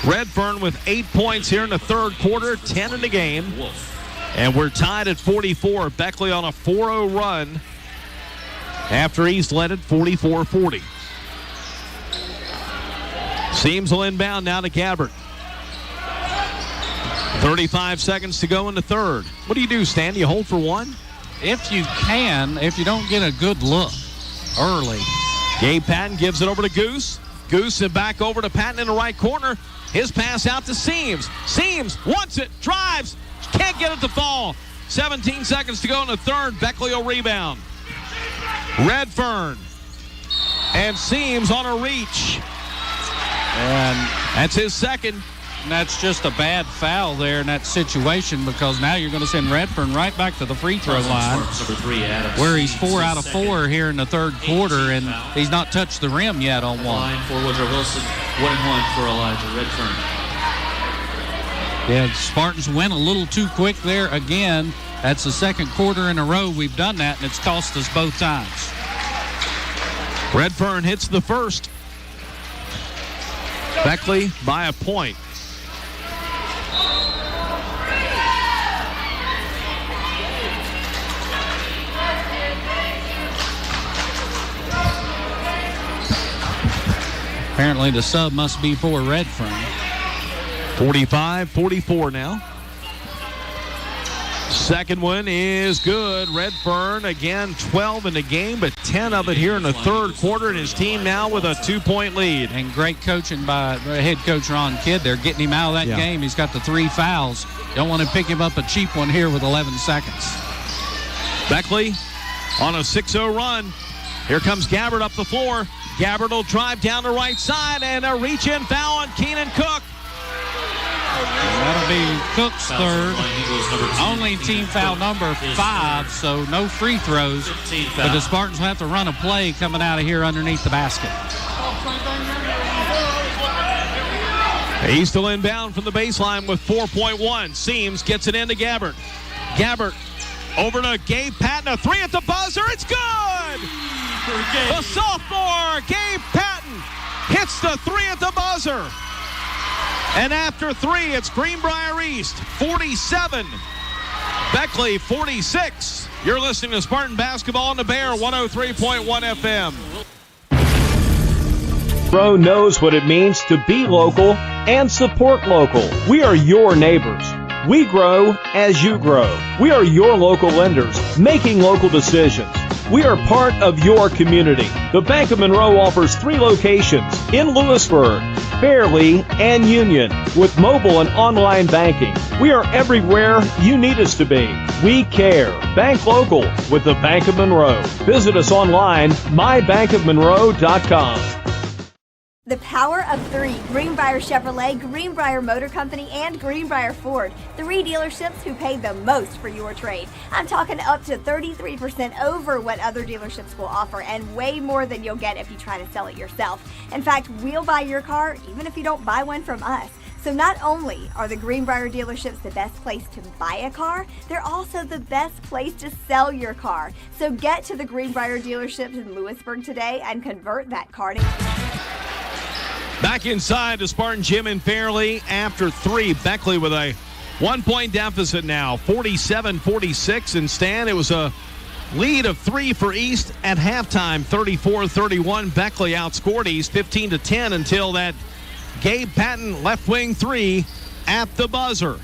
[SPEAKER 2] Redfern with 8 points here in the third quarter, 10 in the game. And we're tied at 44. Beckley on a 4-0 run after East led it 44-40. Seams will inbound now to Gabbard. 35 seconds to go in the third. What do you do, Stan? Do you hold for one?
[SPEAKER 3] If you can, if you don't get a good look early.
[SPEAKER 2] Gabe Patton gives it over to Goose. Goose and back over to Patton in the right corner. His pass out to Seams. Seams wants it, drives, can't get it to fall. 17 seconds to go in the third. Beckley will rebound. Redfern and Seams on a reach.
[SPEAKER 3] And
[SPEAKER 2] that's his second.
[SPEAKER 3] And that's just a bad foul there in that situation, because now you're going to send Redfern right back to the free throw line, where he's 4 out of 4 here in the third quarter, and he's not touched the rim yet on one.
[SPEAKER 14] For Woodrow Wilson, 1-1 for Elijah Redfern.
[SPEAKER 3] Yeah, the Spartans went a little too quick there again. That's the second quarter in a row we've done that, and it's cost us both times.
[SPEAKER 2] Redfern hits the first. Beckley by a point.
[SPEAKER 3] Apparently the sub must be for Redfern.
[SPEAKER 2] 45-44 now. Second one is good. Redfern, again, 12 in the game, but 10 of it here in the third quarter, and his team now with a 2-point lead.
[SPEAKER 3] And great coaching by head coach Ron Kidd. They're getting him out of that game. He's got the 3 fouls. Don't want to pick him up a cheap one here with 11 seconds.
[SPEAKER 2] Beckley on a 6-0 run. Here comes Gabbard up the floor. Gabbard will drive down the right side, and a reach-in foul on Keenan Cook.
[SPEAKER 3] That'll be Cook's third. Only team foul number 5, so no free throws. But the Spartans will have to run a play coming out of here underneath the basket.
[SPEAKER 2] He's still inbound from the baseline with 4.1. Seams gets it into Gabbard. Gabbard over to Gabe Patton. A 3 at the buzzer. It's good! The sophomore, Gabe Patton, hits the 3 at the buzzer. And after 3, it's Greenbrier East 47, Beckley 46. You're listening to Spartan Basketball on the Bear 103.1 FM.
[SPEAKER 6] Woodrow knows what it means to be local and support local. We are your neighbors. We grow as you grow. We are your local lenders, making local decisions. We are part of your community. The Bank of Monroe offers 3 locations in Lewisburg, Fairleigh, and Union with mobile and online banking. We are everywhere you need us to be. We care. Bank local with the Bank of Monroe. Visit us online, mybankofmonroe.com.
[SPEAKER 5] The power of 3. Greenbrier Chevrolet, Greenbrier Motor Company, and Greenbrier Ford. 3 dealerships who pay the most for your trade. I'm talking up to 33% over what other dealerships will offer, and way more than you'll get if you try to sell it yourself. In fact, we'll buy your car even if you don't buy one from us. So not only are the Greenbrier dealerships the best place to buy a car, they're also the best place to sell your car. So get to the Greenbrier dealerships in Lewisburg today and convert that car to...
[SPEAKER 2] Back inside the Spartan Gym in Fairleigh after 3. Beckley with a 1-point deficit now, 47-46. And Stan, it was a lead of 3 for East at halftime, 34-31. Beckley outscored East 15-10 until that Gabe Patton left wing 3 at the buzzer.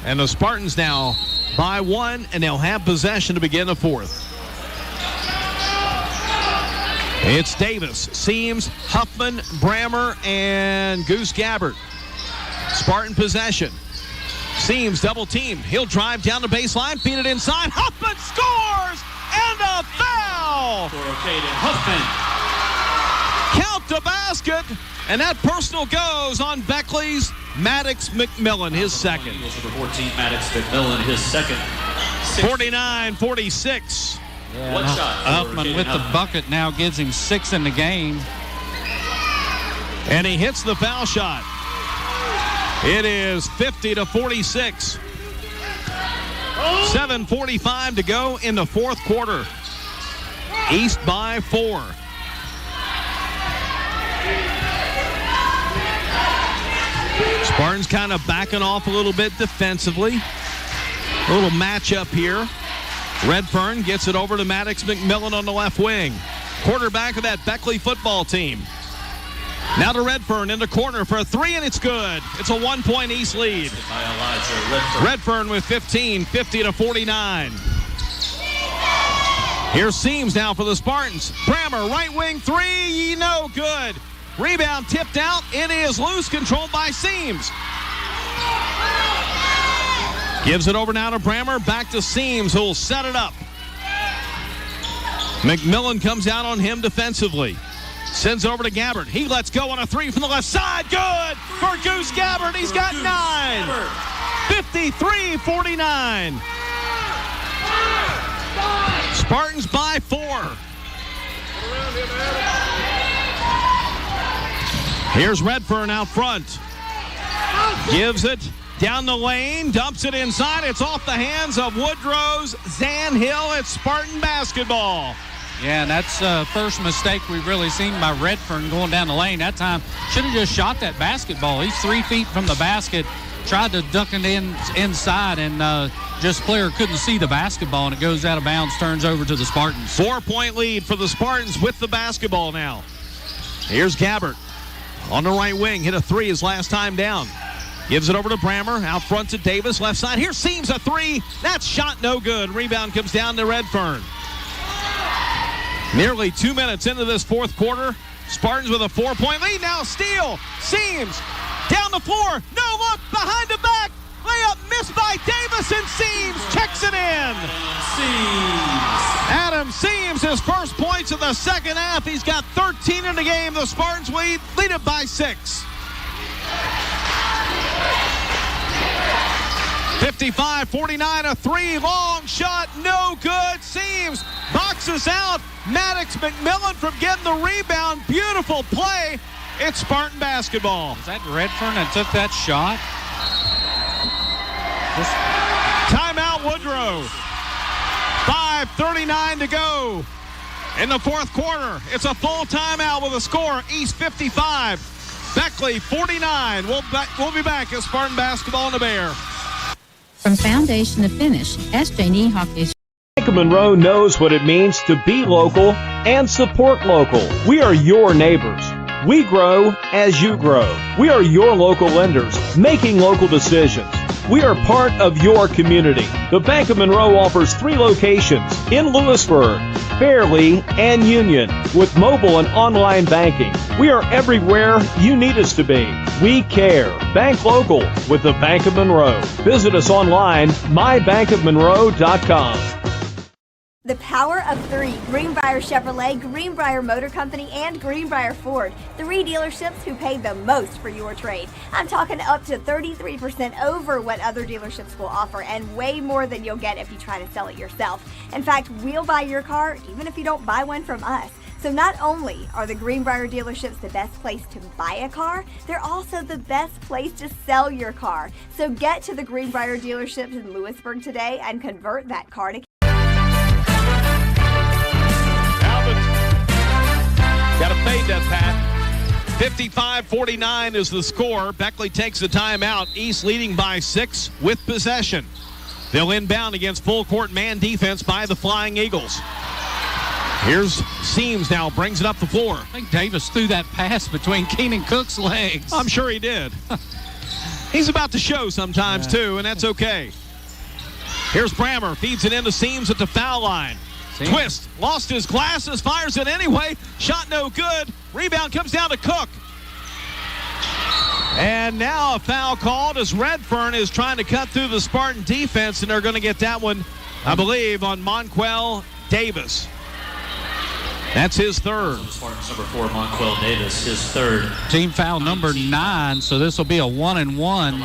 [SPEAKER 2] And the Spartans now by 1, and they'll have possession to begin the fourth. It's Davis, Seams, Huffman, Brammer, and Goose Gabbard. Spartan possession. Seams double team. He'll drive down the baseline, feed it inside. Huffman scores! And a foul!
[SPEAKER 14] For Caden Huffman.
[SPEAKER 2] Count the basket, and that personal goes on Beckley's Maddox McMillan, his second.
[SPEAKER 14] Number 14, Maddox McMillan, his second.
[SPEAKER 2] 49-46.
[SPEAKER 3] Yeah,
[SPEAKER 14] One shot.
[SPEAKER 3] Huffman with the bucket now gives him 6 in the game.
[SPEAKER 2] And he hits the foul shot. It is 50-46. 7:45 to go in the fourth quarter. East by 4. Spartans kind of backing off a little bit defensively. A little matchup here. Redfern gets it over to Maddox McMillan on the left wing. Quarterback of that Beckley football team. Now to Redfern in the corner for a 3, and it's good. It's a 1-point East lead. Redfern with 15, 50-49. Here's Seams now for the Spartans. Brammer, right wing 3, no good. Rebound tipped out. It is loose, controlled by Seams. Gives it over now to Brammer. Back to Seams, who'll set it up. McMillan comes out on him defensively. Sends over to Gabbard. He lets go on a three from the left side. Good for Goose Gabbard. He's got 9. 53-49. Spartans by 4. Here's Redfern out front. Gives it down the lane. Dumps it inside. It's off the hands of Woodrow's Zan Hill. It's Spartan basketball.
[SPEAKER 3] Yeah, and that's the first mistake we've really seen by Redfern going down the lane. That time, should have just shot that basketball. He's 3 feet from the basket, tried to dunk it inside, and just player couldn't see the basketball, and it goes out of bounds, turns over to the Spartans.
[SPEAKER 2] 4-point lead for the Spartans with the basketball now. Here's Gabbard on the right wing. Hit a 3 his last time down. Gives it over to Brammer. Out front to Davis, left side. Here Seams a 3. That's shot no good. Rebound comes down to Redfern. Nearly 2 minutes into this fourth quarter. Spartans with a 4-point lead. Now steal. Seams down the floor. No look. Behind the back. Layup missed by Davis, and Seams checks it in. Adam Seams, his first points of the second half. He's got 13 in the game. The Spartans lead it by 6. 55-49, a 3, long shot, no good. Seams boxes out Maddox McMillan from getting the rebound. Beautiful play. It's Spartan basketball.
[SPEAKER 3] Is that Redfern that took that shot?
[SPEAKER 2] Timeout Woodrow. 5:39 to go in the fourth quarter. It's a full timeout with a score. East 55, Beckley 49. We'll be back at Spartan basketball in the Bear.
[SPEAKER 16] From foundation to finish, SJ Niehawk is.
[SPEAKER 6] Bank of Monroe knows what it means to be local and support local. We are your neighbors. We grow as you grow. We are your local lenders, making local decisions. We are part of your community. The Bank of Monroe offers 3 locations in Lewisburg, Fairleigh, and Union with mobile and online banking. We are everywhere you need us to be. We care. Bank local with the Bank of Monroe. Visit us online, mybankofmonroe.com.
[SPEAKER 5] The power of 3. Greenbrier Chevrolet, Greenbrier Motor Company, and Greenbrier Ford. 3 dealerships who pay the most for your trade. I'm talking up to 33% over what other dealerships will offer, and way more than you'll get if you try to sell it yourself. In fact, we'll buy your car even if you don't buy one from us. So not only are the Greenbrier dealerships the best place to buy a car, they're also the best place to sell your car. So get to the Greenbrier dealerships in Lewisburg today and convert that car to
[SPEAKER 2] Got to fade that, Pat. 55-49 is the score. Beckley takes the timeout. East leading by 6 with possession. They'll inbound against full court man defense by the Flying Eagles. Here's Seams now, brings it up the floor.
[SPEAKER 3] I think Davis threw that pass between Keenan Cook's legs.
[SPEAKER 2] I'm sure he did. He's about to show sometimes, too, and that's okay. Here's Brammer, feeds it into Seams at the foul line. Twist, lost his glasses, fires it anyway. Shot no good. Rebound comes down to Cook. And now a foul called as Redfern is trying to cut through the Spartan defense, and they're going to get that one, I believe, on Monquel Davis. That's his third.
[SPEAKER 14] Spartans number 4, Monquel Davis, his third.
[SPEAKER 3] Team foul number 9, so this will be a 1-and-1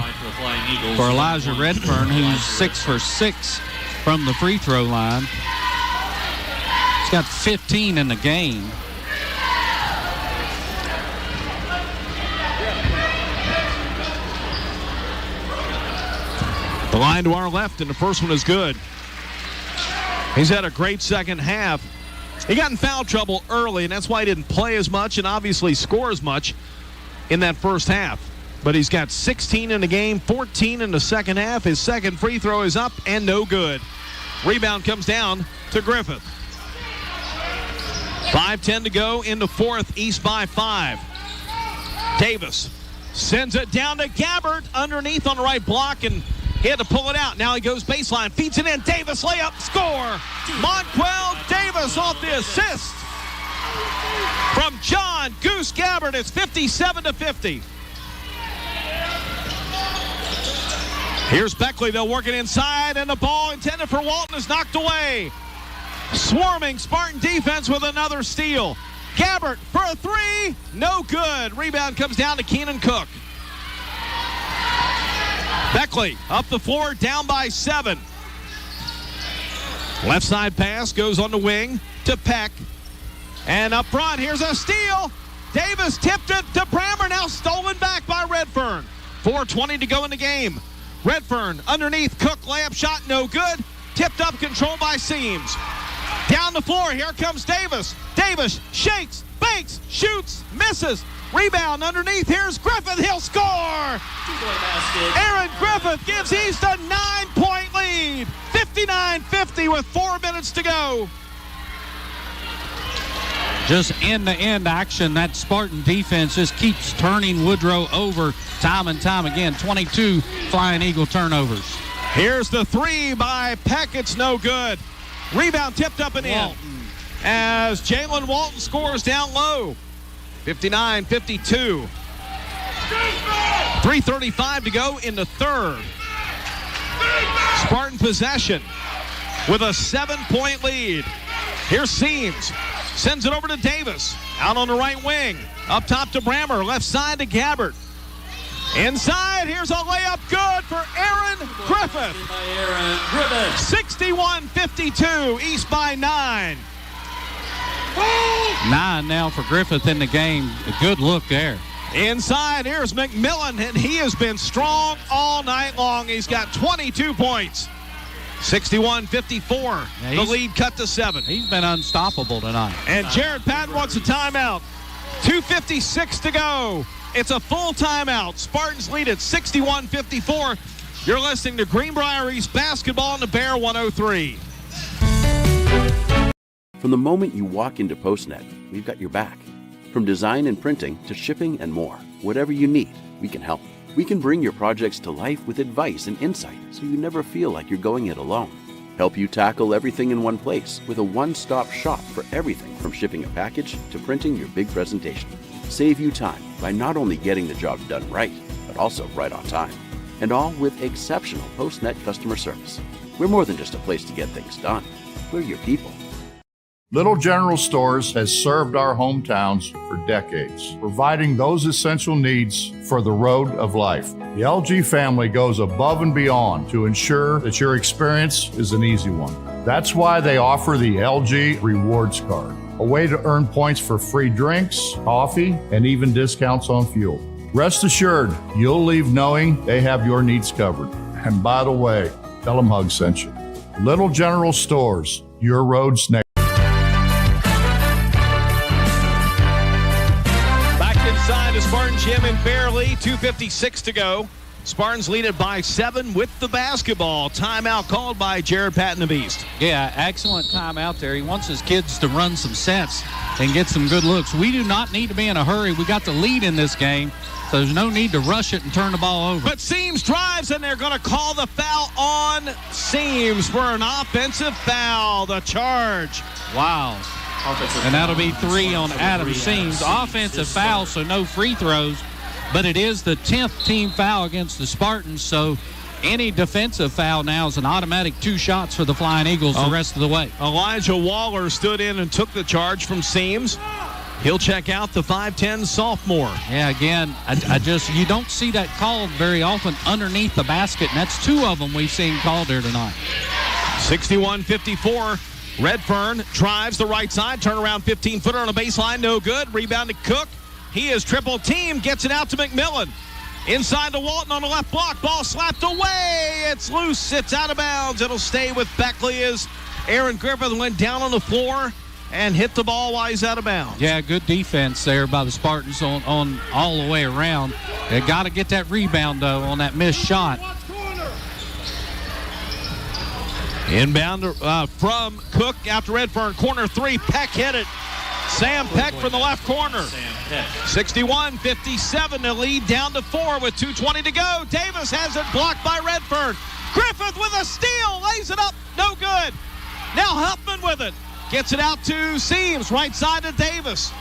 [SPEAKER 3] for Elijah Redfern, who's 6 for 6 from the free throw line. He's got 15 in the game.
[SPEAKER 2] The line to our left, and the first one is good. He's had a great second half. He got in foul trouble early, and that's why he didn't play as much and obviously score as much in that first half. But he's got 16 in the game, 14 in the second half. His second free throw is up and no good. Rebound comes down to Griffith. 5:10 to go in the fourth, East by 5. Davis sends it down to Gabbard underneath on the right block, and he had to pull it out. Now he goes baseline, feeds it in. Davis layup, score. Monquel Davis off the assist. from John Goose Gabbard. It's 57-50. Here's Beckley. They'll work it inside, and the ball intended for Walton is knocked away. Swarming Spartan defense with another steal. Gabbard for a three. No good. Rebound comes down to Keenan Cook. Beckley up the floor, down by 7. Left side pass goes on the wing to Peck. And up front, here's a steal. Davis tipped it to Brammer, now stolen back by Redfern. 4:20 to go in the game. Redfern underneath, Cook layup shot, no good. Tipped up, controlled by Seams. Down the floor, here comes Davis. Davis shakes, bakes, shoots, misses. Rebound underneath, here's Griffith, he'll score! Aaron Griffith gives East a 9-point lead. 59-50 with 4 minutes to go.
[SPEAKER 3] Just end-to-end action. That Spartan defense just keeps turning Woodrow over time and time again. 22 Flying Eagle turnovers.
[SPEAKER 2] Here's the three by Peck. It's no good. Rebound tipped up and in as Jalen Walton scores down low. 59-52. 3:35 to go in the third. Spartan possession with a 7-point lead. Here's Seams. Sends it over to Davis. Out on the right wing. Up top to Brammer. Left side to Gabbard. Inside, here's a layup good for Aaron Griffith. 61-52, East by 9.
[SPEAKER 3] 9 now for Griffith in the game. A good look there.
[SPEAKER 2] Inside, here's McMillan, and he has been strong all night long. He's got 22 points. 61-54, the lead cut to 7.
[SPEAKER 3] He's been unstoppable tonight.
[SPEAKER 2] And Jared Patton wants a timeout. 2:56 to go. It's a full timeout. Spartans lead at 61-54. You're listening to Greenbrier East Basketball on the Bear 103.
[SPEAKER 12] From the moment you walk into PostNet, we've got your back. From design and printing to shipping and more, whatever you need, we can help. We can bring your projects to life with advice and insight so you never feel like you're going it alone. Help you tackle everything in one place with a one-stop shop for everything from shipping a package to printing your big presentation. Save you time by not only getting the job done right, but also right on time. And all with exceptional PostNet customer service. We're more than just a place to get things done. We're your people.
[SPEAKER 7] Little General Stores has served our hometowns for decades, providing those essential needs for the road of life. The LG family goes above and beyond to ensure that your experience is an easy one. That's why they offer the LG Rewards Card, a way to earn points for free drinks, coffee, and even discounts on fuel. Rest assured, you'll leave knowing they have your needs covered. And by the way, tell them Hug sent you. Little General Stores, your roads next.
[SPEAKER 2] Spartan Gym in Fairleigh, 2:56 to go. Spartans lead it by 7 with the basketball. Timeout called by Jared Patton of East.
[SPEAKER 3] Yeah, excellent timeout there. He wants his kids to run some sets and get some good looks. We do not need to be in a hurry. We got the lead in this game, so there's no need to rush it and turn the ball over.
[SPEAKER 2] But Seams drives, and they're going to call the foul on Seams for an offensive foul. The charge.
[SPEAKER 3] Wow. And that'll be 3 on Adam Seams. Offensive foul, so no free throws. But it is the 10th team foul against the Spartans, so any defensive foul now is an automatic 2 shots for the Flying Eagles the rest of the way.
[SPEAKER 2] Elijah Waller stood in and took the charge from Seams. He'll check out the 5'10 sophomore.
[SPEAKER 3] Yeah, again, you don't see that called very often underneath the basket, and that's 2 of them we've seen called here tonight.
[SPEAKER 2] 61-54. Redfern drives the right side, turnaround 15-footer on a baseline, no good. Rebound to Cook. He is triple team, gets it out to McMillan. Inside to Walton on the left block, ball slapped away. It's loose, it's out of bounds. It'll stay with Beckley as Aaron Griffith went down on the floor and hit the ball while he's out of bounds.
[SPEAKER 3] Yeah, good defense there by the Spartans on all the way around. They got to get that rebound, though, on that missed shot.
[SPEAKER 2] Inbound from Cook out to Redfern. Corner 3, Peck hit it. Sam Peck from the left corner. 61-57, the lead down to 4 with 2:20 to go. Davis has it blocked by Redfern. Griffith with a steal, lays it up, no good. Now Huffman with it. Gets it out to Seams, right side to Davis.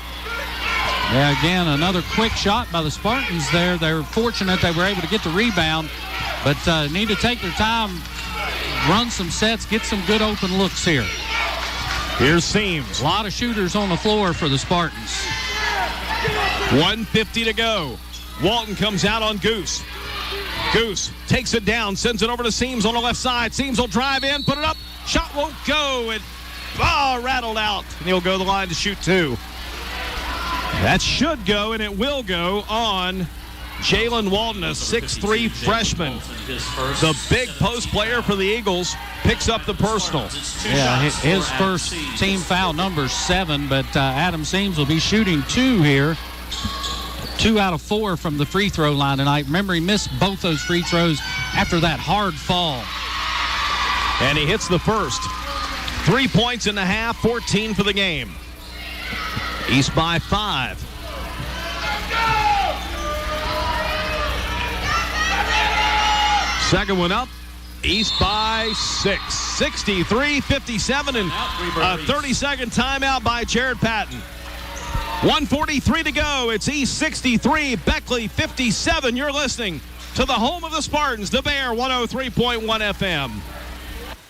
[SPEAKER 3] Yeah, again, another quick shot by the Spartans there. They were fortunate they were able to get the rebound, but need to take their time, run some sets, get some good open looks here.
[SPEAKER 2] Here's Seams.
[SPEAKER 3] A lot of shooters on the floor for the Spartans.
[SPEAKER 2] 1:50 to go. Walton comes out on Goose. Goose takes it down, sends it over to Seams on the left side. Seams will drive in, put it up. Shot won't go. It rattled out. And he'll go to the line to shoot 2. That should go, and it will go on Jalen Walton, a 6'3 freshman. The big post player for the Eagles picks up the personal.
[SPEAKER 3] Yeah, his first team foul number 7, but Adam Seams will be shooting 2 here. 2 out of 4 from the free throw line tonight. Remember, he missed both those free throws after that hard fall.
[SPEAKER 2] And he hits the first. 3 points in the half, 14 for the game. East by 5. Second one up. East by 6. 63-57 and a 30-second timeout by Jared Patton. 1:43 to go. It's East 63, Beckley 57. You're listening to the home of the Spartans, the Bear 103.1 FM.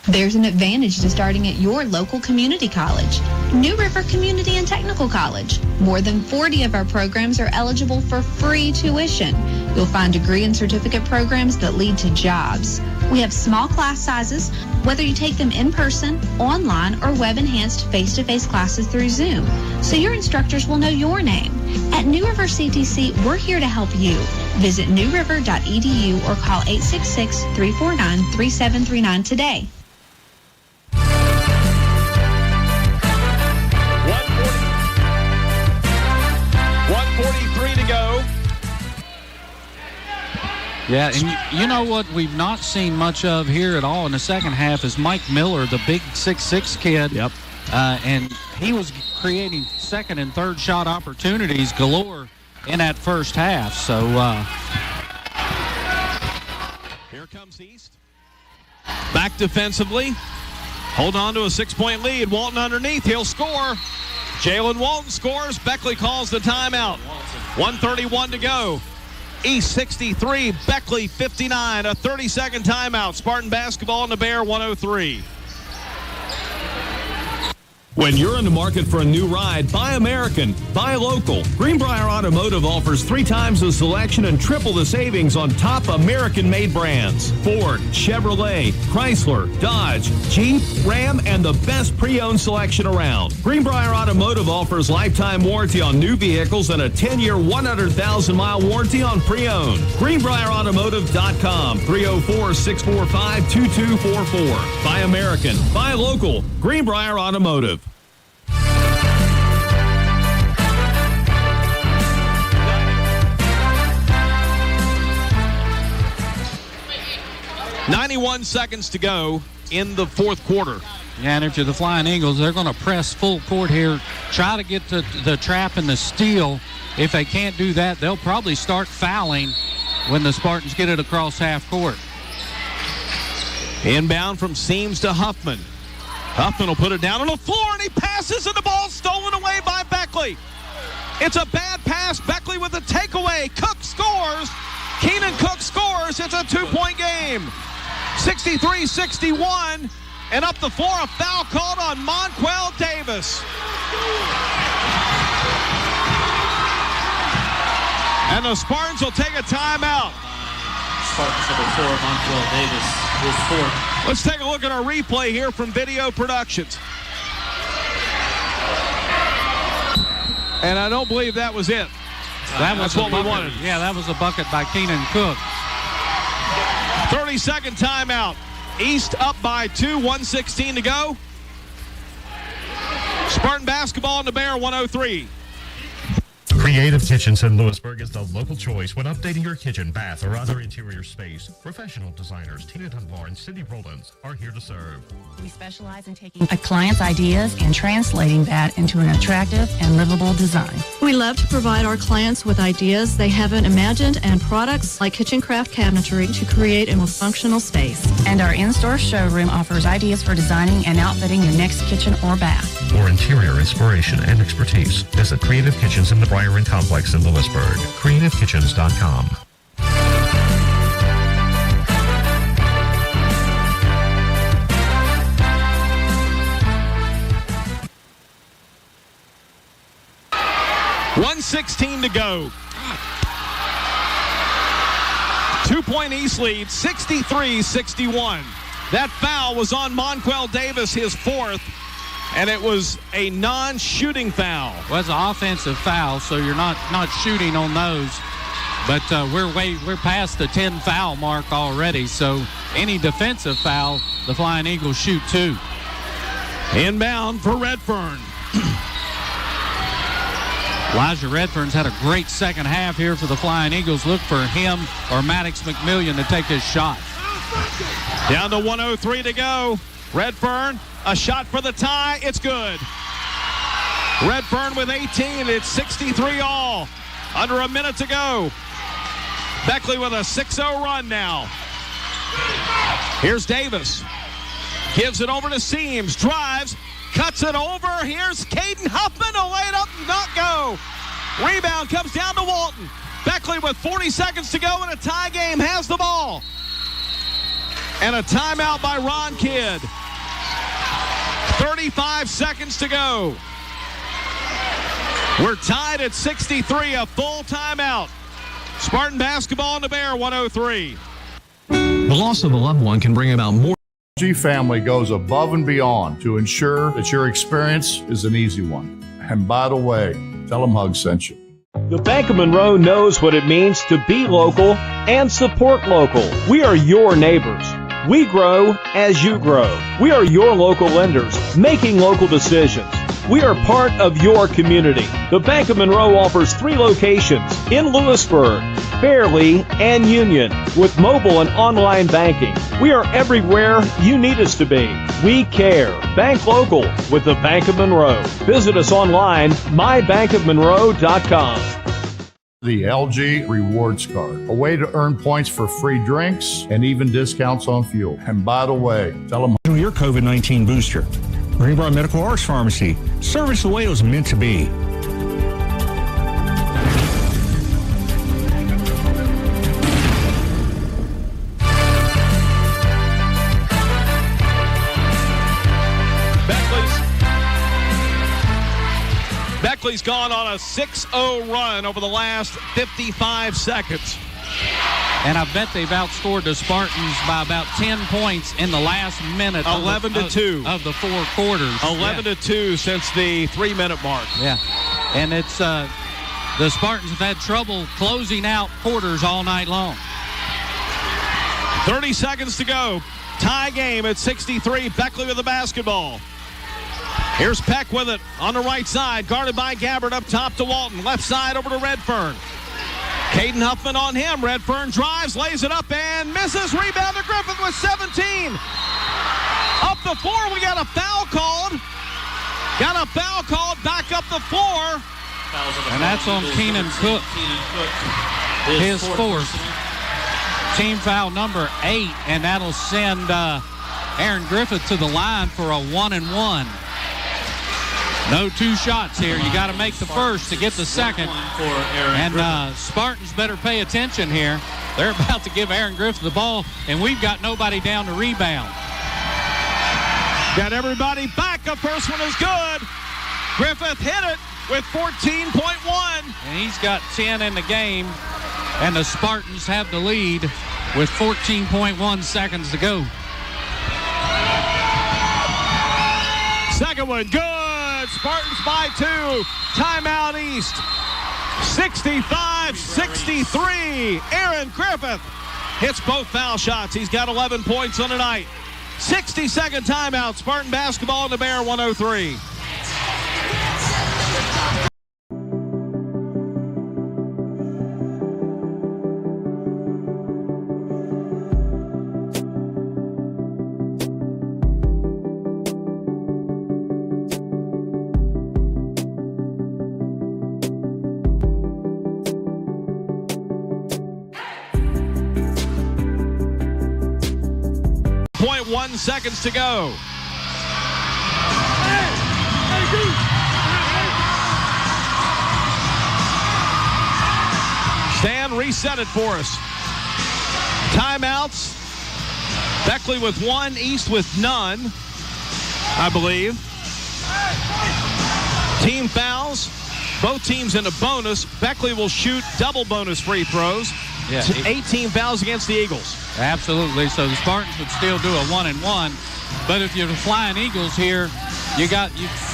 [SPEAKER 16] There's an advantage to starting at your local community college. New River Community and Technical College. More than 40 of our programs are eligible for free tuition. You'll find degree and certificate programs that lead to jobs. We have small class sizes, whether you take them in person, online, or web-enhanced face-to-face classes through Zoom, so your instructors will know your name. At New River CTC, we're here to help you. Visit newriver.edu or call 866-349-3739 today.
[SPEAKER 2] 1:43 to go.
[SPEAKER 3] Yeah, and you know what we've not seen much of here at all in the second half is Mike Miller, the big 6'6 kid.
[SPEAKER 2] Yep.
[SPEAKER 3] And he was creating second and third shot opportunities galore in that first half. So
[SPEAKER 2] here comes East. Back defensively. Hold on to a 6-point lead. Walton underneath. He'll score. Jalen Walton scores. Beckley calls the timeout. 1:31 to go. East 63, Beckley 59. A 30-second timeout. Spartan basketball in the Bear 103.
[SPEAKER 6] When you're in the market for a new ride, buy American, buy local. Greenbrier Automotive offers 3 times the selection and triple the savings on top American-made brands. Ford, Chevrolet, Chrysler, Dodge, Jeep, Ram, and the best pre-owned selection around. Greenbrier Automotive offers lifetime warranty on new vehicles and a 10-year, 100,000-mile warranty on pre-owned. GreenbrierAutomotive.com, 304-645-2244. Buy American, buy local. Greenbrier Automotive.
[SPEAKER 2] 91 seconds to go in the fourth quarter.
[SPEAKER 3] Yeah, and if you're the Flying Eagles, they're going to press full court here, try to get to the trap and the steal. If they can't do that, they'll probably start fouling when the Spartans get it across half court.
[SPEAKER 2] Inbound from Seams to Huffman. Huffman will put it down on the floor, and he passes, and the ball stolen away by Beckley. It's a bad pass. Beckley with a takeaway. Cook scores. Keenan Cook scores. It's a 2-point game. 63-61. And up the floor, a foul called on Monquel Davis. And the Spartans will take a timeout.
[SPEAKER 14] Spartans number 4, Monquel Davis, his fourth.
[SPEAKER 2] Let's take a look at our replay here from Video Productions. And I don't believe that was it. That's what we wanted.
[SPEAKER 3] Yeah, that was a bucket by Keenan Cook.
[SPEAKER 2] 30-second timeout. East up by 2, 1:16 to go. Spartan basketball in the Bear 103.
[SPEAKER 1] Creative Kitchens in Lewisburg is the local choice when updating your kitchen, bath, or other interior space. Professional designers Tina Dunbar and Cindy Rollins are here to serve.
[SPEAKER 22] We specialize in taking a client's ideas and translating that into an attractive and livable design.
[SPEAKER 23] We love to provide our clients with ideas they haven't imagined and products like kitchen craft cabinetry to create a more functional space.
[SPEAKER 22] And our in-store showroom offers ideas for designing and outfitting your next kitchen or bath.
[SPEAKER 1] For interior inspiration and expertise, visit Creative Kitchens in the Briar Complex in Lewisburg. CreativeKitchens.com.
[SPEAKER 2] .116 to go. 2-point East lead, 63-61. That foul was on Monquel Davis, his fourth, and it was a non-shooting foul.
[SPEAKER 3] Well, it's an offensive foul, so you're not shooting on those. But we're past the 10 foul mark already, so any defensive foul, the Flying Eagles shoot 2.
[SPEAKER 2] Inbound for Redfern.
[SPEAKER 3] Elijah Redfern's had a great second half here for the Flying Eagles. Look for him or Maddox McMillian to take his shot.
[SPEAKER 2] Down to 1:03 to go. Redfern, a shot for the tie. It's good. Redfern with 18. It's 63 all. Under a minute to go. Beckley with a 6-0 run now. Here's Davis. Gives it over to Seams. Drives. Cuts it over. Here's Caden Huffman to lay it up and not go. Rebound comes down to Walton. Beckley with 40 seconds to go in a tie game has the ball. And a timeout by Ron Kidd. 35 seconds to go. We're tied at 63, a full timeout. Spartan basketball in the Bear, 103.
[SPEAKER 17] The loss of a loved one can bring about more.
[SPEAKER 7] LG family goes above and beyond to ensure that your experience is an easy one. And by the way, tell them Hug sent you.
[SPEAKER 6] The Bank of Monroe knows what it means to be local and support local. We are your neighbors. We grow as you grow. We are your local lenders, making local decisions. We are part of your community. The Bank of Monroe offers 3 locations in Lewisburg, Fairleigh, and Union with mobile and online banking. We are everywhere you need us to be. We care. Bank local with the Bank of Monroe. Visit us online, mybankofmonroe.com.
[SPEAKER 7] The LG Rewards Card, a way to earn points for free drinks and even discounts on fuel. And by the way, tell them
[SPEAKER 24] your COVID-19 booster. Greenbrier Medical Arts Pharmacy. Service the way it was meant to be.
[SPEAKER 2] Beckley's gone on a 6-0 run over the last 55 seconds.
[SPEAKER 3] And I bet they've outscored the Spartans by about 10 points in the last minute.
[SPEAKER 2] 11-2
[SPEAKER 3] of the 4 quarters.
[SPEAKER 2] 11-2 since the 3-minute mark.
[SPEAKER 3] Yeah, and it's the Spartans have had trouble closing out quarters all night long.
[SPEAKER 2] 30 seconds to go. Tie game at 63. Beckley with the basketball. Here's Peck with it on the right side, guarded by Gabbard up top to Walton. Left side over to Redfern. Caden Huffman on him. Redfern drives, lays it up, and misses. Rebound to Griffith with 17. Up the floor, we got a foul called. Got a foul called back up the floor.
[SPEAKER 3] And that's on Keenan Cook. His fourth. Team foul number 8, and that'll send Aaron Griffith to the line for a 1-and-1. No 2 shots here. You got to make the first to get the second. And Spartans better pay attention here. They're about to give Aaron Griffith the ball, and we've got nobody down to rebound.
[SPEAKER 2] Got everybody back. The first one is good. Griffith hit it with 14.1.
[SPEAKER 3] And he's got 10 in the game, and the Spartans have the lead with 14.1 seconds to go.
[SPEAKER 2] Second one, good. Spartans by 2. Timeout East. 65-63. Aaron Griffith hits both foul shots. He's got 11 points on the night. 60-second timeout. Spartan basketball in the Bear 103. 2.1 seconds to go. Stan, reset it for us. Timeouts. Beckley with one, East with none, I believe. Team fouls. Both teams in a bonus. Beckley will shoot double bonus free throws.
[SPEAKER 3] Yeah,
[SPEAKER 2] 18 fouls against the Eagles.
[SPEAKER 3] Absolutely. So the Spartans would still do a 1-and-1. But if you're the Flying Eagles here, you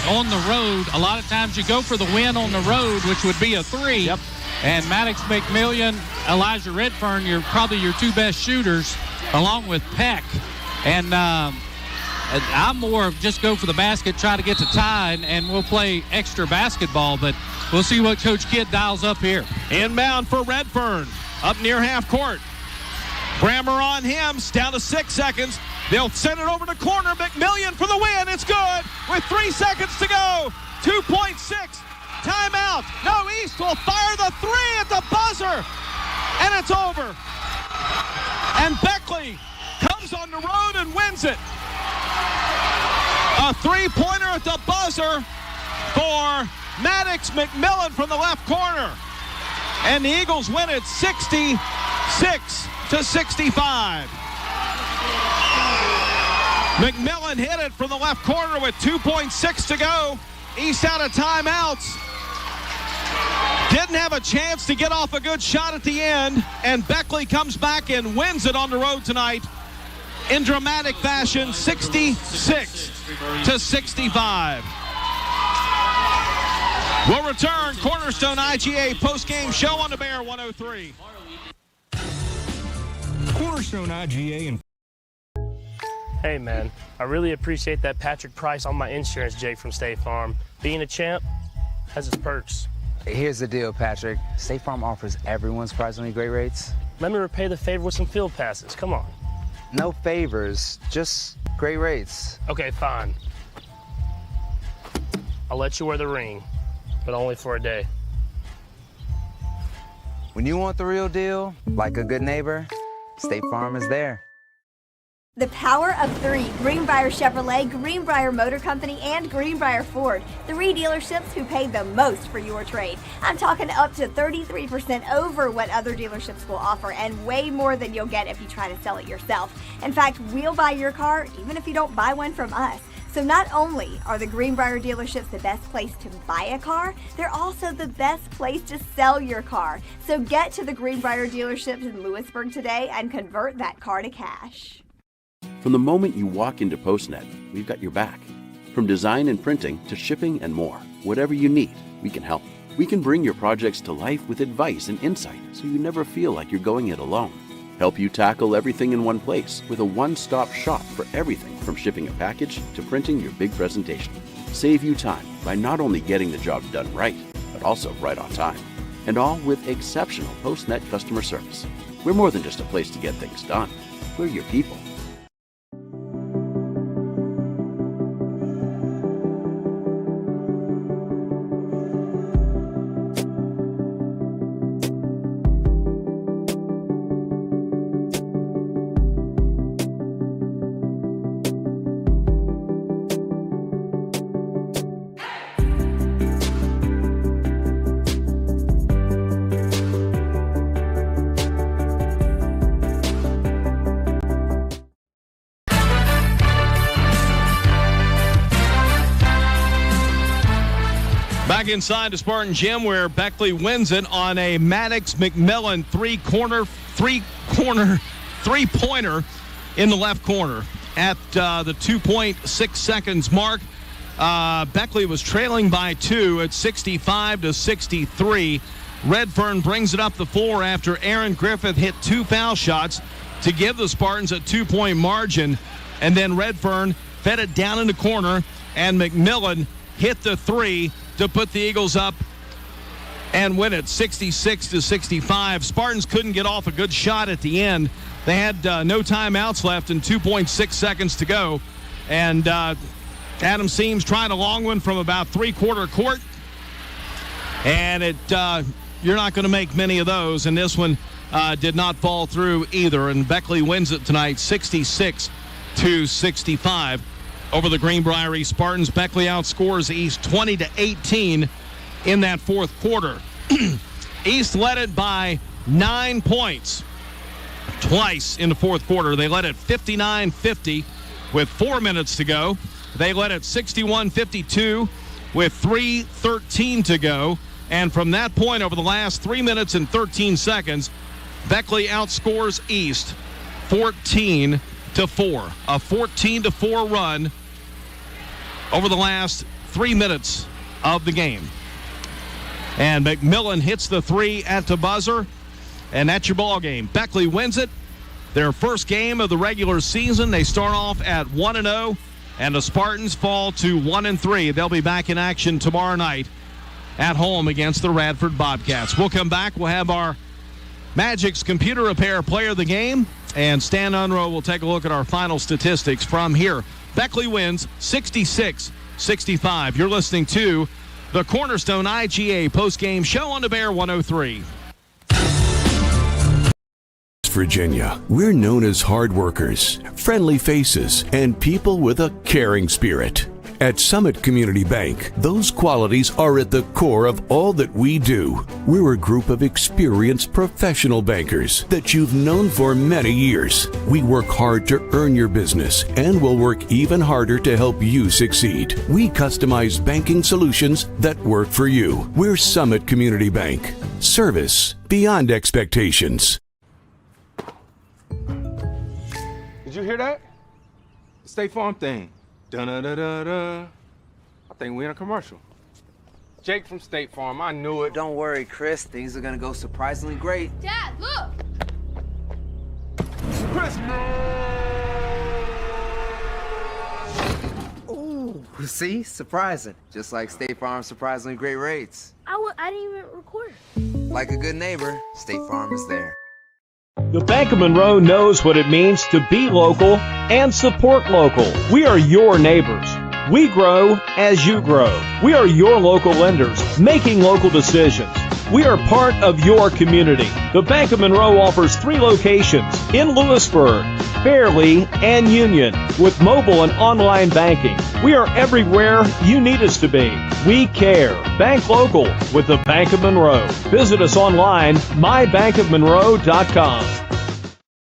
[SPEAKER 3] on the road. A lot of times you go for the win on the road, which would be a 3.
[SPEAKER 2] Yep.
[SPEAKER 3] And Maddox McMillan, Elijah Redfern, you're probably your two best shooters, along with Peck. And I'm more of just go for the basket, try to get to tie, and we'll play extra basketball. But we'll see what Coach Kidd dials up here.
[SPEAKER 2] Inbound for Redfern, up near half court. Grammer on him, down to 6 seconds. They'll send it over to corner. McMillan for the win. It's good with 3 seconds to go. 2.6. Timeout. No, East will fire the 3 at the buzzer. And it's over. And Beckley comes on the road and wins it. A 3-pointer at the buzzer for Maddox McMillan from the left corner. And the Eagles win it 66-65. McMillan hit it from the left corner with 2.6 to go. East out of timeouts. Didn't have a chance to get off a good shot at the end, and Beckley comes back and wins it on the road tonight in dramatic fashion, 66-65. We'll return. Cornerstone IGA post-game show on the Bear 103.
[SPEAKER 24] Cornerstone IGA and
[SPEAKER 18] Hey, man, I really appreciate that Patrick Price on my insurance, Jake from State Farm. Being a champ has its perks.
[SPEAKER 9] Here's the deal, Patrick. State Farm offers everyone surprisingly great rates.
[SPEAKER 18] Let me repay the favor with some field passes. Come on.
[SPEAKER 9] No favors, just great rates.
[SPEAKER 18] Okay, fine. I'll let you wear the ring, but only for a day.
[SPEAKER 9] When you want the real deal, like a good neighbor, State Farm is there.
[SPEAKER 5] The power of 3. Greenbrier Chevrolet, Greenbrier Motor Company, and Greenbrier Ford. 3 dealerships who pay the most for your trade. I'm talking up to 33% over what other dealerships will offer, and way more than you'll get if you try to sell it yourself. In fact, we'll buy your car even if you don't buy one from us. So not only are the Greenbrier dealerships the best place to buy a car, they're also the best place to sell your car. So get to the Greenbrier dealerships in Lewisburg today and convert that car to cash.
[SPEAKER 12] From the moment you walk into PostNet, we've got your back. From design and printing to shipping and more, whatever you need, we can help. We can bring your projects to life with advice and insight so you never feel like you're going it alone. Help you tackle everything in one place with a one-stop shop for everything from shipping a package to printing your big presentation. Save you time by not only getting the job done right, but also right on time. And all with exceptional PostNet customer service. We're more than just a place to get things done. We're your people.
[SPEAKER 2] Back inside the Spartan Gym where Beckley wins it on a Maddox McMillan three-pointer in the left corner at the 2.6 seconds mark. Beckley was trailing by 2 at 65-63. Redfern brings it up the floor after Aaron Griffith hit 2 foul shots to give the Spartans a 2-point margin. And then Redfern fed it down in the corner, and McMillan hit the 3 to put the Eagles up and win it 66-65. Spartans couldn't get off a good shot at the end. They had no timeouts left and 2.6 seconds to go. And Adam Seams tried a long one from about three-quarter court. And you're not going to make many of those. And this one did not fall through either. And Beckley wins it tonight 66-65. to 65 over the Greenbrier Spartans. Beckley outscores East 20-18 in that fourth quarter. East led it by 9 points twice in the fourth quarter. They led it 59-50 with 4 minutes to go. They led it 61-52 with 3:13 to go. And from that point, over the last 3 minutes and 13 seconds, Beckley outscores East 14-4. A 14-4 run over the last 3 minutes of the game. And McMillan hits the three at the buzzer, and that's your ball game. Beckley wins it. Their first game of the regular season. They start off at 1-0, and the Spartans fall to 1-3. They'll be back in action tomorrow night at home against the Radford Bobcats. We'll come back. We'll have our Magic's computer repair player of the game, and Stan Unruh will take a look at our final statistics from here. Beckley wins 66-65. You're listening to the Cornerstone IGA postgame show on the Bear 103.
[SPEAKER 19] Virginia, we're known as hard workers, friendly faces, and people with a caring spirit. At Summit Community Bank, those qualities are at the core of all that we do. We're a group of experienced professional bankers that you've known for many years. We work hard to earn your business and will work even harder to help you succeed. We customize banking solutions that work for you. We're Summit Community Bank. Service beyond expectations.
[SPEAKER 8] Did you hear that? The State Farm thing. Da-da-da-da-da. I think we're in a commercial. Jake from State Farm, I knew it.
[SPEAKER 9] Don't worry, Chris. Things are gonna go surprisingly great.
[SPEAKER 10] Dad, look!
[SPEAKER 8] Chris!
[SPEAKER 9] Ooh, see? Surprising. Just like State Farm's surprisingly great rates.
[SPEAKER 10] I didn't even record.
[SPEAKER 9] Like a good neighbor, State Farm is there.
[SPEAKER 6] The Bank of Monroe knows what it means to be local and support local. We are your neighbors. We grow as you grow. We are your local lenders, making local decisions. We are part of your community. The Bank of Monroe offers 3 locations in Lewisburg, Fairleigh, and Union with mobile and online banking. We are everywhere you need us to be. We care. Bank local with the Bank of Monroe. Visit us online, mybankofmonroe.com.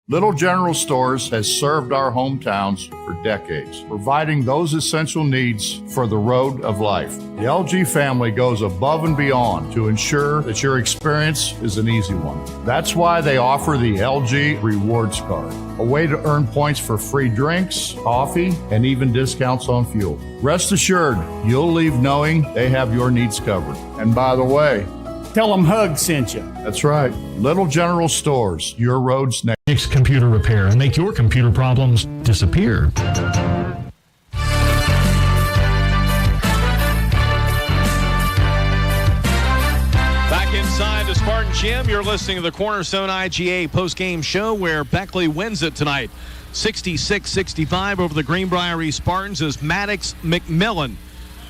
[SPEAKER 7] Little General Stores has served our hometowns for decades, providing those essential needs for the road of life. The LG family goes above and beyond to ensure that your experience is an easy one. That's why they offer the LG Rewards Card, a way to earn points for free drinks, coffee, and even discounts on fuel. Rest assured, you'll leave knowing they have your needs covered. And by the way,
[SPEAKER 20] tell them Hug sent you.
[SPEAKER 7] That's right. Little General Stores, your road's next.
[SPEAKER 1] Computer repair and make your computer problems disappear.
[SPEAKER 2] Back inside the Spartan Gym, you're listening to the Cornerstone IGA postgame show where Beckley wins it tonight. 66-65 over the Greenbrier Spartans as Maddox McMillan,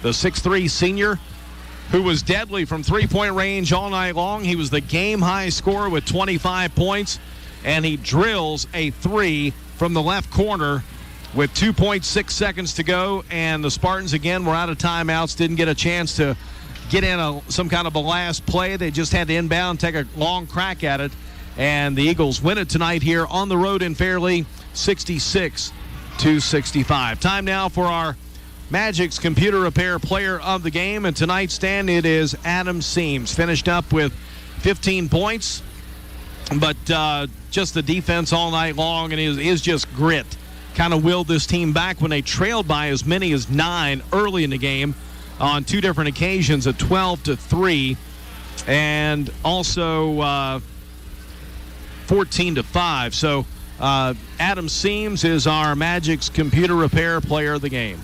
[SPEAKER 2] the 6'3 senior, who was deadly from three-point range all night long. He was the game-high scorer with 25 points, and he drills a three from the left corner with 2.6 seconds to go, and the Spartans, again, were out of timeouts, didn't get a chance to get in some kind of a last play. They just had to inbound, take a long crack at it, and the Eagles win it tonight here on the road in Fairleigh, 66-65. Time now for our Magic's computer repair player of the game, and tonight's stand, it is Adam Seams. Finished up with 15 points, but just the defense all night long, and is just grit. Kind of willed this team back when they trailed by as many as 9 early in the game on 2 different occasions at 12-3, and also 14-5. So Adam Seams is our Magic's computer repair player of the game.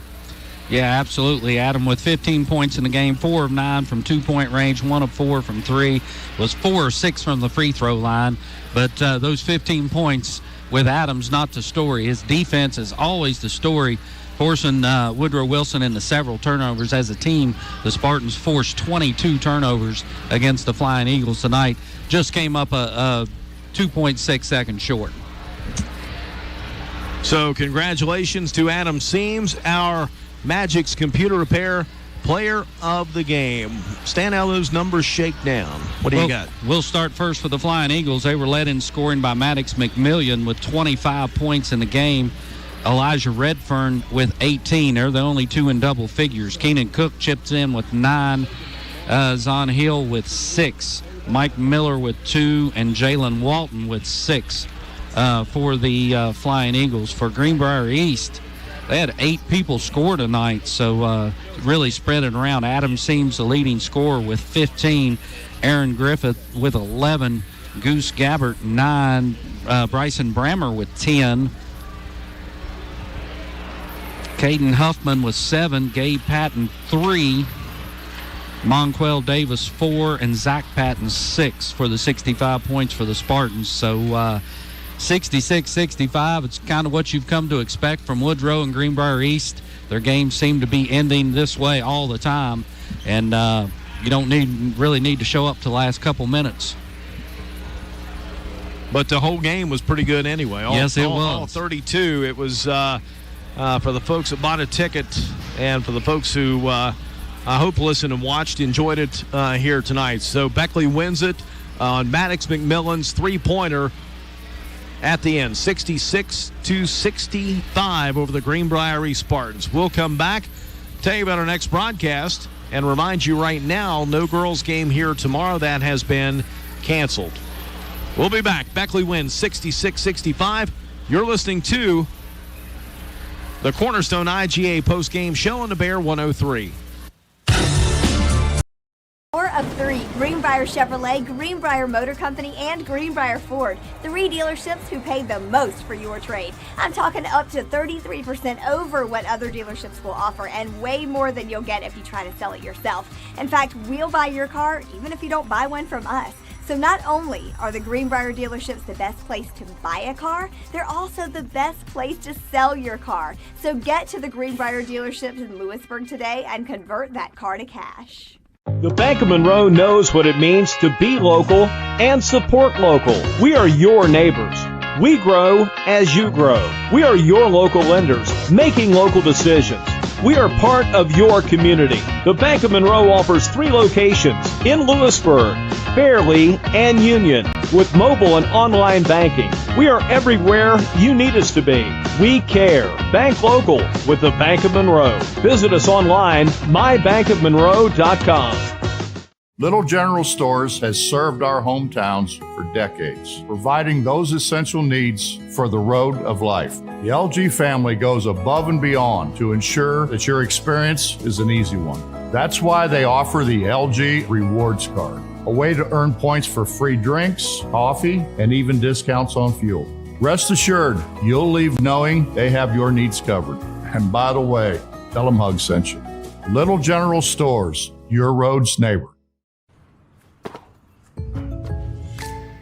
[SPEAKER 3] Yeah, absolutely. Adam with 15 points in the game, 4 of 9 from 2-point range, 1 of 4 from 3, was 4 or 6 from the free throw line. But those 15 points with Adam's not the story. His defense is always the story, forcing Woodrow Wilson into several turnovers. As a team, the Spartans forced 22 turnovers against the Flying Eagles tonight. Just came up a 2.6 seconds short.
[SPEAKER 2] So congratulations to Adam Seams, our Magic's Computer Repair Player of the Game. Stan, how those numbers shake down? What do you got?
[SPEAKER 3] We'll start first for the Flying Eagles. They were led in scoring by Maddox McMillian with 25 points in the game. Elijah Redfern with 18. They're the only two in double figures. Keenan Cook chips in with 9. Zon Hill with 6. Mike Miller with 2. And Jalen Walton with 6 for the Flying Eagles. For Greenbrier East, they had 8 people score tonight, so really spread it around. Adam Seams the leading scorer with 15. Aaron Griffith with 11. Goose Gabbert 9. Bryson Brammer with 10. Caden Huffman with 7. Gabe Patton 3. Monquel Davis 4. And Zach Patton 6 for the 65 points for the Spartans. So 66-65, it's kind of what you've come to expect from Woodrow and Greenbrier East. Their games seem to be ending this way all the time, and you don't really need to show up to the last couple minutes.
[SPEAKER 2] But the whole game was pretty good anyway.
[SPEAKER 3] Yes, it was.
[SPEAKER 2] All 32. It was for the folks that bought a ticket and for the folks who I hope listened and watched, enjoyed it here tonight. So Beckley wins it on Maddox McMillan's three-pointer at the end, 66-65 over the Greenbrier Spartans. We'll come back, tell you about our next broadcast, and remind you right now, no girls game here tomorrow. That has been canceled. We'll be back. Beckley wins 66-65. You're listening to the Cornerstone IGA post-game show on the Bear 103.
[SPEAKER 5] Of 3, Greenbrier Chevrolet, Greenbrier Motor Company, and Greenbrier Ford, 3 dealerships who pay the most for your trade. I'm talking up to 33% over what other dealerships will offer, and way more than you'll get if you try to sell it yourself. In fact, we'll buy your car even if you don't buy one from us. So not only are the Greenbrier dealerships the best place to buy a car, they're also the best place to sell your car. So get to the Greenbrier dealerships in Lewisburg today and convert that car to cash.
[SPEAKER 6] The Bank of Monroe knows what it means to be local and support local. We are your neighbors. We grow as you grow. We are your local lenders, making local decisions. We are part of your community. The Bank of Monroe offers 3 locations in Lewisburg, Fairley, and Union with mobile and online banking. We are everywhere you need us to be. We care. Bank local with the Bank of Monroe. Visit us online, mybankofmonroe.com.
[SPEAKER 7] Little General Stores has served our hometowns for decades, providing those essential needs for the road of life. The LG family goes above and beyond to ensure that your experience is an easy one. That's why they offer the LG Rewards Card, a way to earn points for free drinks, coffee, and even discounts on fuel. Rest assured, you'll leave knowing they have your needs covered. And by the way, tell them Hug sent you. Little General Stores, your road's neighbor.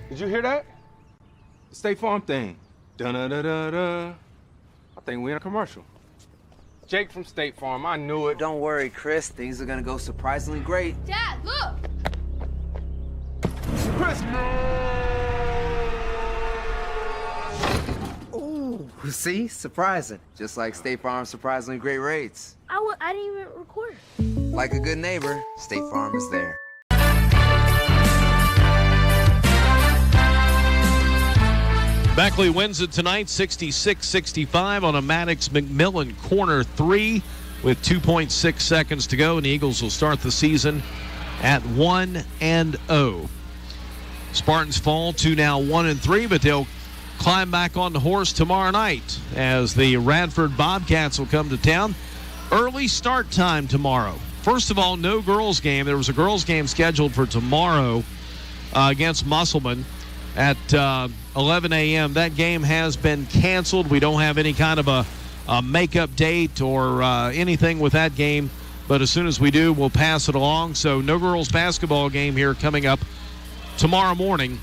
[SPEAKER 8] Did you hear that? The State Farm thing. Dun-da-da-da-da. I think we're in a commercial. Jake from State Farm, I knew it.
[SPEAKER 9] Don't worry, Chris. Things are gonna go surprisingly great.
[SPEAKER 10] Dad, look!
[SPEAKER 8] Chris!
[SPEAKER 9] Ooh, see? Surprising. Just like State Farm's surprisingly great rates.
[SPEAKER 10] I didn't even record.
[SPEAKER 9] Like a good neighbor, State Farm is there.
[SPEAKER 2] Beckley wins it tonight, 66-65 on a Maddox McMillan corner 3 with 2.6 seconds to go, and the Eagles will start the season at 1-0. Spartans fall to now 1-3, but they'll climb back on the horse tomorrow night as the Radford Bobcats will come to town. Early start time tomorrow. First of all, no girls game. There was a girls game scheduled for tomorrow against Musselman at 11 a.m. That game has been canceled. We don't have any kind of a makeup date or anything with that game, but as soon as we do, we'll pass it along. So no girls basketball game here coming up tomorrow morning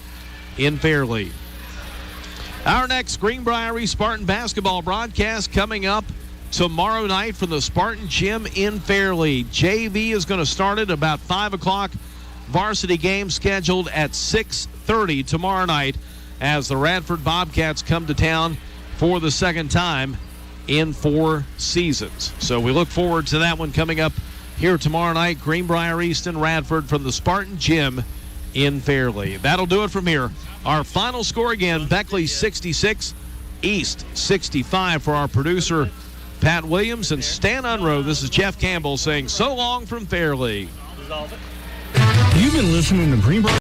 [SPEAKER 2] in Fairley. Our next Greenbrier Spartan basketball broadcast coming up tomorrow night from the Spartan Gym in Fairley. JV is going to start at about 5 o'clock. Varsity game scheduled at 6:30 tomorrow night as the Radford Bobcats come to town for the second time in 4 seasons. So we look forward to that one coming up here tomorrow night. Greenbrier East and Radford from the Spartan Gym in Fairleigh. That'll do it from here. Our final score again, Beckley 66, East 65 for our producer, Pat Williams, and Stan Unrow. This is Jeff Campbell saying so long from Fairleigh.
[SPEAKER 24] You've been listening to Greenbrier.